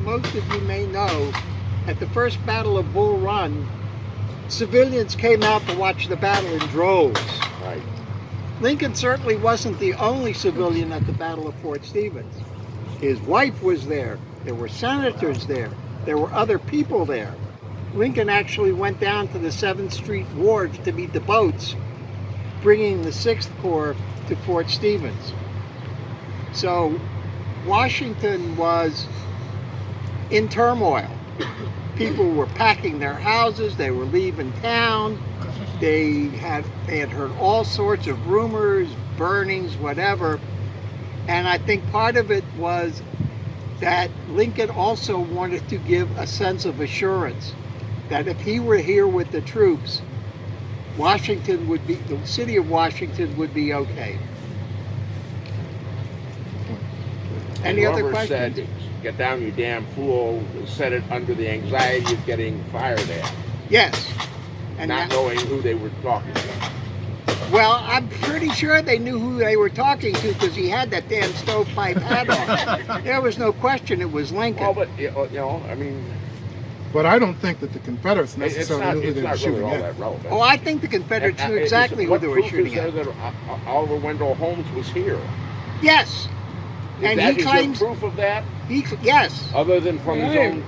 most of you may know, at the first Battle of Bull Run, civilians came out to watch the battle in droves. Right. Lincoln certainly wasn't the only civilian at the Battle of Fort Stevens. His wife was there. There were senators there. There were other people there. Lincoln actually went down to the 7th Street wharves to meet the boats, bringing the 6th Corps to Fort Stevens. So Washington was in turmoil. People were packing their houses. They were leaving town. They had heard all sorts of rumors, burnings, whatever. And I think part of it was that Lincoln also wanted to give a sense of assurance that if he were here with the troops, Washington would be, the city of Washington would be okay. Any other questions? Said, "Get down, you damn fool," said it under the anxiety of getting fired at. Yes. And not knowing who they were talking to. Well, I'm pretty sure they knew who they were talking to because he had that damn stovepipe hat on. There was no question it was Lincoln. Well, but, you know, I mean... But I don't think that the Confederates necessarily knew who they were shooting at. That relevant. Oh, I think the Confederates knew exactly who they were shooting at. What proof is there that Oliver Wendell Holmes was here? Yes. And he claims... Is there proof of that? Yes. Other than from his own...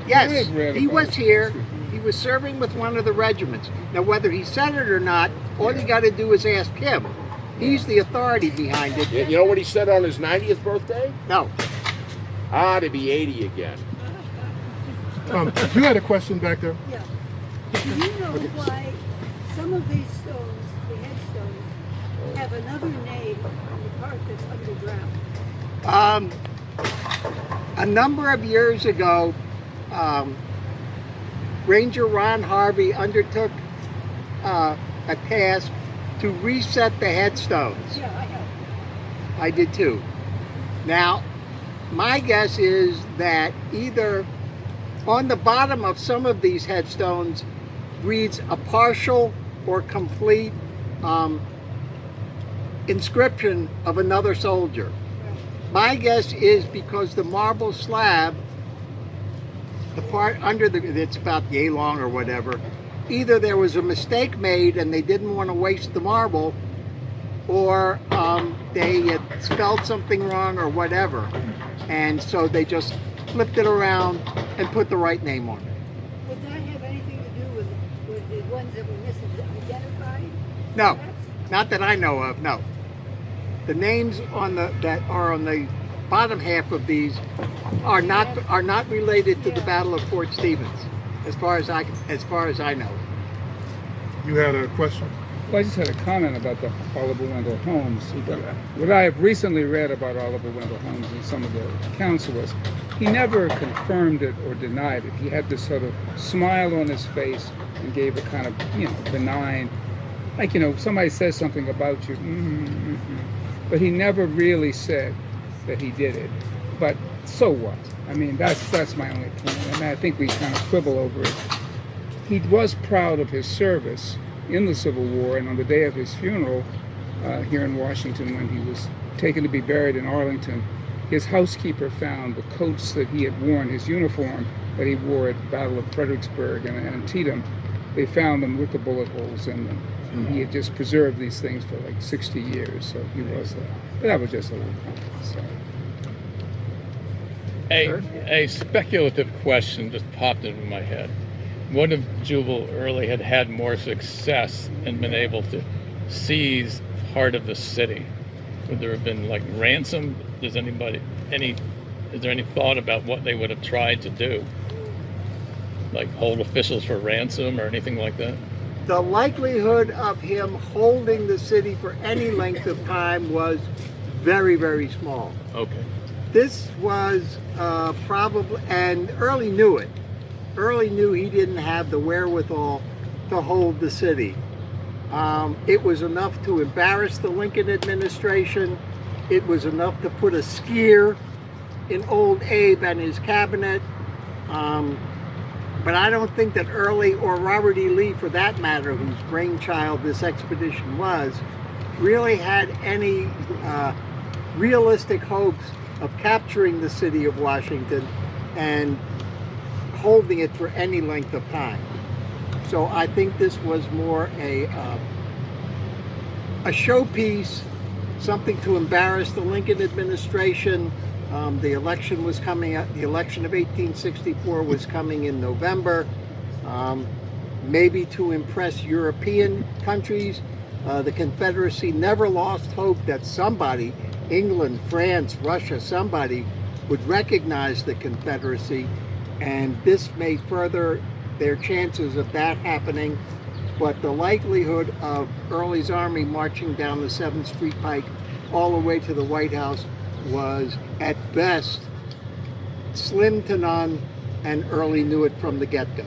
Yes, he was here. He was serving with one of the regiments. Now, whether he said it or not, all you got to do is ask him. He's the authority behind it. You know what he said on his 90th birthday? No. To be 80 again. You had a question back there? Yeah. Do you know why some of these stones, the headstones, have another name on the part that's underground? A number of years ago, Ranger Ron Harvey undertook a task to reset the headstones. Yeah, I know. I did too. Now, my guess is that either on the bottom of some of these headstones reads a partial or complete inscription of another soldier. My guess is because the marble slab, the part under it's about yay long or whatever, either there was a mistake made and they didn't want to waste the marble, or they had spelled something wrong or whatever, and so they just flipped it around and put the right name on it. Would that have anything to do with the ones that were misidentified? No, perhaps? not that I know of. No, the names on that are on the bottom half of these are not related to the Battle of Fort Stevens, as far as I know. You had a question? Well, I just had a comment about the Oliver Wendell Holmes. What I have recently read about Oliver Wendell Holmes and some of the accounts was he never confirmed it or denied it. He had this sort of smile on his face and gave a kind of, benign, like, somebody says something about you, but he never really said that he did it. But so what? I mean, that's my only point. I mean, I think we kind of quibble over it. He was proud of his service in the Civil War, and on the day of his funeral here in Washington, when he was taken to be buried in Arlington, his housekeeper found the coats that he had worn, his uniform that he wore at the Battle of Fredericksburg and Antietam. They found them with the bullet holes in them. And he had just preserved these things for like 60 years, so he was but that was just a little comment. So. A speculative question just popped into my head. What if Jubal Early had more success and been able to seize part of the city? Would there have been like ransom? Is there any thought about what they would have tried to do? Like hold officials for ransom or anything like that? the likelihood of him holding the city for any length of time was very, very small. Okay. This was probably, and Early knew it. Early knew he didn't have the wherewithal to hold the city. It was enough to embarrass the Lincoln administration. It was enough to put a skier in old Abe and his cabinet. But I don't think that Early, or Robert E. Lee for that matter, whose brainchild this expedition was, really had any realistic hopes of capturing the city of Washington and holding it for any length of time. So I think this was more a showpiece, something to embarrass the Lincoln administration. The election was coming up. The election of 1864 was coming in November, maybe to impress European countries. The Confederacy never lost hope that somebody, England, France, Russia, somebody would recognize the Confederacy, and this may further their chances of that happening. But the likelihood of Early's army marching down the 7th Street Pike all the way to the White House was at best slim to none, and Early knew it from the get-go.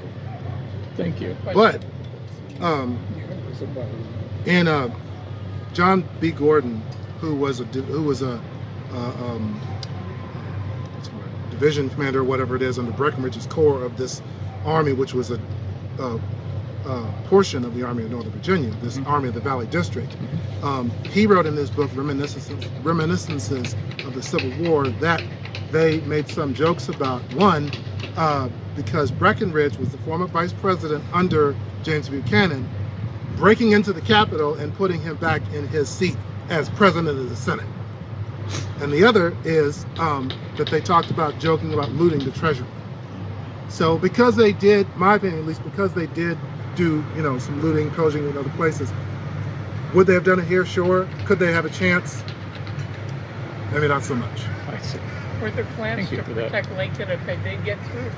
Thank you. But in John B. Gordon, who was a division commander, or whatever it is, under Breckinridge's corps of this army, which was a portion of the Army of Northern Virginia, this Army of the Valley District. He wrote in this book, Reminiscences of the Civil War, that they made some jokes about, one, because Breckinridge was the former vice president under James Buchanan, breaking into the Capitol and putting him back in his seat as president of the Senate. And the other is that they talked about joking about looting the treasury. So because they did, my opinion at least, because they did do, some looting, pillaging in other places, would they have done it here? Sure. Could they have a chance? Maybe not so much. I see. Were there plans to protect Lincoln if they did get through?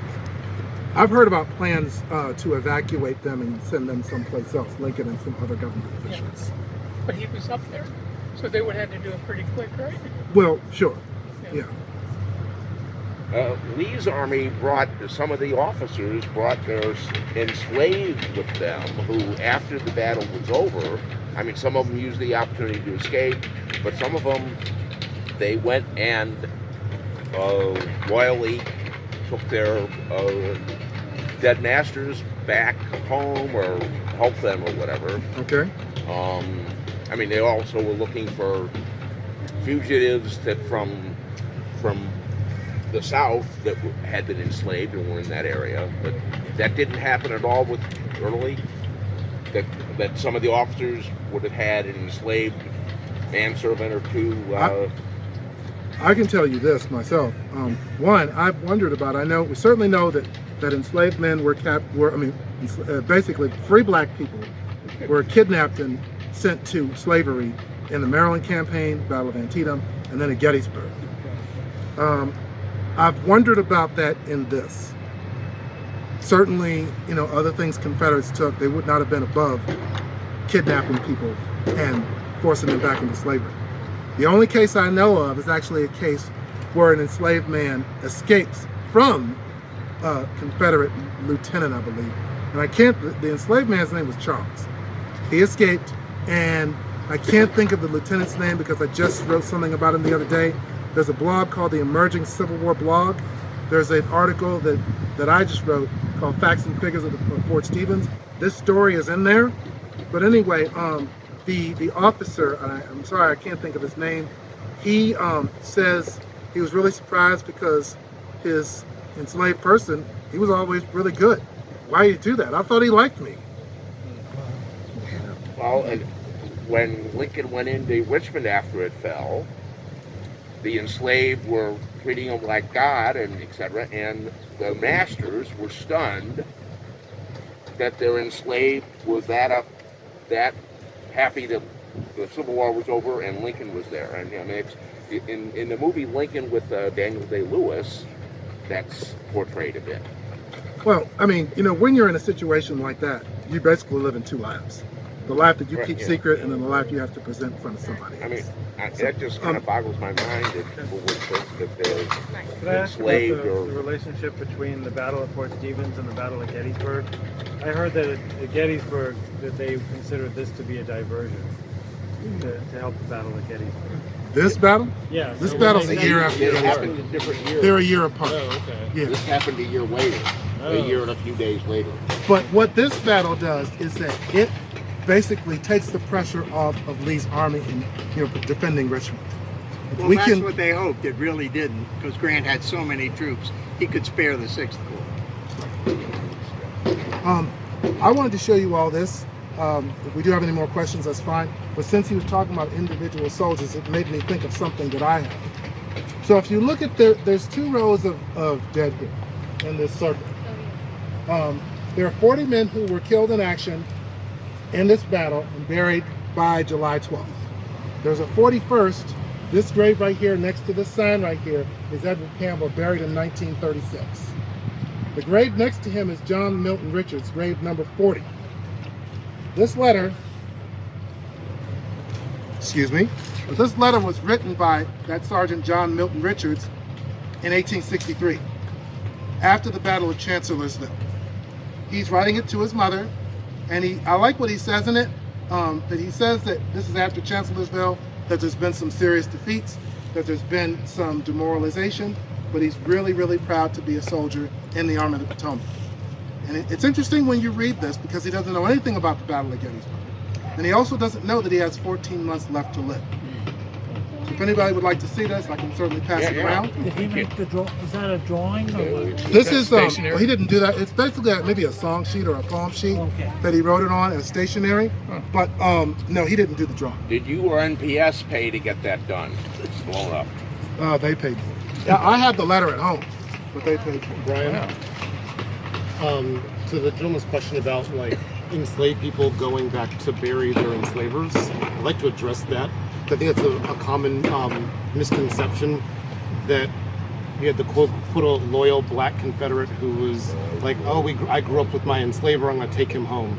I've heard about plans to evacuate them and send them someplace else, Lincoln and some other government officials. Yeah. But he was up there, so they would have to do it pretty quick, right? Well, sure. Yeah. Lee's army some of the officers brought their enslaved with them, who after the battle was over, some of them used the opportunity to escape, but some of them, they went and loyally took their dead masters back home or helped them or whatever. Okay. They also were looking for fugitives that from the South that had been enslaved and were in that area, but that didn't happen at all with Early. That some of the officers would have had an enslaved manservant or two. I can tell you this myself. One, I've wondered about. We certainly know that enslaved men basically free black people were kidnapped and sent to slavery in the Maryland Campaign, Battle of Antietam, and then at Gettysburg. I've wondered about that in this. Certainly, other things Confederates took, they would not have been above kidnapping people and forcing them back into slavery. The only case I know of is actually a case where an enslaved man escapes from a Confederate lieutenant, I believe. And the enslaved man's name was Charles. He escaped, and I can't think of the lieutenant's name because I just wrote something about him the other day. There's a blog called the Emerging Civil War Blog. There's an article that I just wrote called Facts and Figures of Fort Stevens. This story is in there. But anyway, the officer, I'm sorry, I can't think of his name, he says he was really surprised because his enslaved person, he was always really good. Why did he do that? I thought he liked me. Well, and when Lincoln went into Richmond after it fell, the enslaved were treating him like God, and etc., and the masters were stunned that their enslaved was that happy that the Civil War was over and Lincoln was there. And it's in the movie Lincoln with Daniel Day-Lewis, that's portrayed a bit. Well, when you're in a situation like that, you basically live in two lives. The life that you Right, keep yeah. secret, and then the life you have to present in front of somebody else. I mean, that just kind of boggles my mind that people would think that they're Could I ask about enslaved the or. relationship between the Battle of Fort Stevens and the Battle of Gettysburg? I heard that at Gettysburg that they considered this to be a diversion to help the Battle of Gettysburg. This battle? Yeah. This so battle's when a they year said- after It the other. happened in different years. They're a year apart. Oh, okay. Yeah. This happened a year later, Oh. a year and a few days later. But what this battle does is that it basically takes the pressure off of Lee's army in defending Richmond. If Well, we that's can, what they hoped. It really didn't, because Grant had so many troops. He could spare the 6th Corps. I wanted to show you all this. If we do have any more questions, that's fine. But since he was talking about individual soldiers, it made me think of something that I have. So if you look at there's 2 rows of dead here in this circle. There are 40 men who were killed in action in this battle and buried by July 12th. There's a 41st. This grave right here, next to this sign right here, is Edward Campbell, buried in 1936. The grave next to him is John Milton Richards, grave number 40. This letter, but this letter was written by that Sergeant John Milton Richards in 1863, after the Battle of Chancellorsville. He's writing it to his mother, and I like what he says in it, that he says that this is after Chancellorsville, that there's been some serious defeats, that there's been some demoralization, but he's really, really proud to be a soldier in the Army of the Potomac. And it's interesting when you read this, because he doesn't know anything about the Battle of Gettysburg. And he also doesn't know that he has 14 months left to live. So if anybody would like to see this, I can certainly pass it around. Did he make the draw? Is that a drawing? Or what? This is, well, he didn't do that. It's basically maybe a song sheet or a poem sheet that he wrote it on as stationery. But no, he didn't do the drawing. Did you or NPS pay to get that done? It's blown up. They paid for it. Yeah, I have the letter at home, but they paid for it. Brian, to the gentleman's question about like enslaved people going back to bury their enslavers, I'd like to address that. I think it's a common misconception that you had the quote loyal black Confederate who was like, oh, I grew up with my enslaver, I'm going to take him home.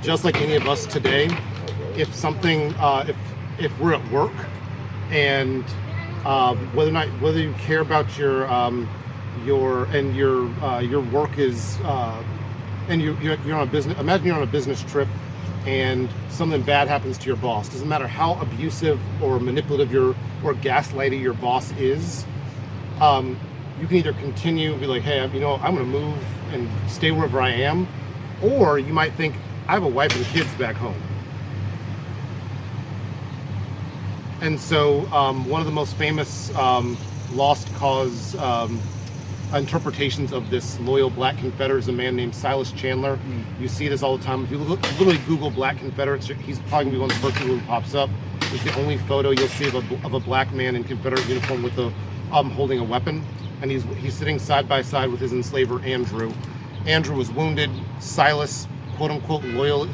Just like any of us today, if something, if we're at work and whether you care about your work is and you're on a business. Imagine you're on a business trip and something bad happens to your boss. Doesn't matter how abusive or manipulative or gaslighty your boss is. You can either continue and be like, hey, I'm going to move and stay wherever I am, or you might think, I have a wife and kids back home. And so one of the most famous lost cause interpretations of this loyal black Confederate is a man named Silas Chandler. You see this all the time. If you literally Google black Confederates, he's probably going to be one of the first people who pops up. It's the only photo you'll see of a black man in Confederate uniform with holding a weapon. And he's sitting side by side with his enslaver, Andrew. Andrew was wounded. Silas, quote unquote,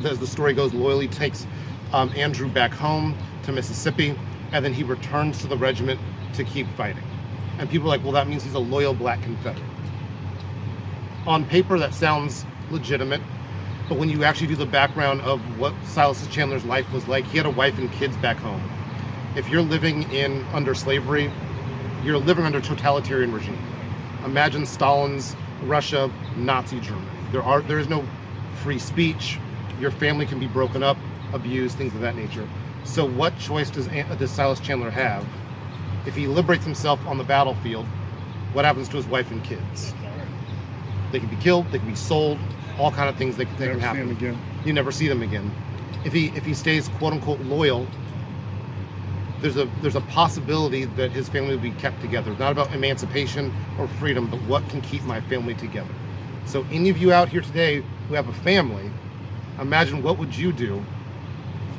as the story goes, loyally takes Andrew back home to Mississippi, and then he returns to the regiment to keep fighting. And people are like, well, that means he's a loyal black Confederate. On paper, that sounds legitimate, but when you actually do the background of what Silas Chandler's life was like, he had a wife and kids back home. If you're living under slavery, you're living under a totalitarian regime. Imagine Stalin's Russia, Nazi Germany. There is no free speech. Your family can be broken up, abused, things of that nature. So what choice does Silas Chandler have? If he liberates himself on the battlefield, what happens to his wife and kids? They can be killed, they can be sold, all kind of things that can happen. Never see them again. You never see them again. If he stays quote unquote loyal, there's a possibility that his family will be kept together. It's not about emancipation or freedom, but what can keep my family together. So any of you out here today who have a family, imagine what would you do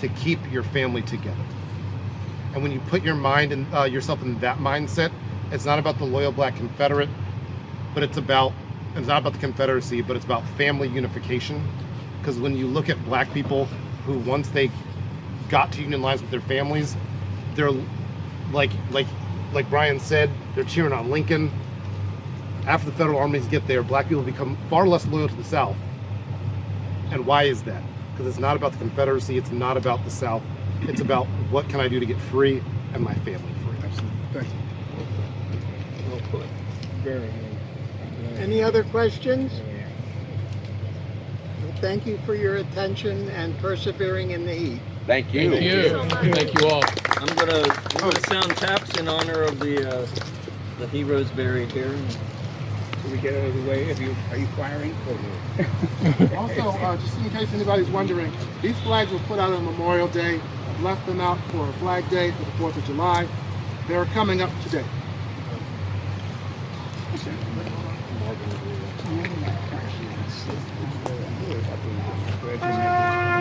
to keep your family together. And when you put your mind and yourself in that mindset, it's not about the loyal black Confederate, but it's not about the Confederacy, but it's about family unification. Because when you look at black people who once they got to union lines with their families, they're like Brian said, they're cheering on Lincoln. After the federal armies get there, black people become far less loyal to the South And why is that? Because it's not about the Confederacy, it's not about the South, it's about what can I do to get free and my family free. Absolutely. Thank you. Well put. Very good. Any other questions? Well, thank you for your attention and persevering in the heat. Thank you. Thank you. Thank you all. I'm gonna sound taps in honor of the heroes buried here. So we get out of the way. Are you firing? Also, just in case anybody's wondering, these flags were put out on Memorial Day. I've left them out for a Flag Day for the 4th of July. They're coming up today. Thank you.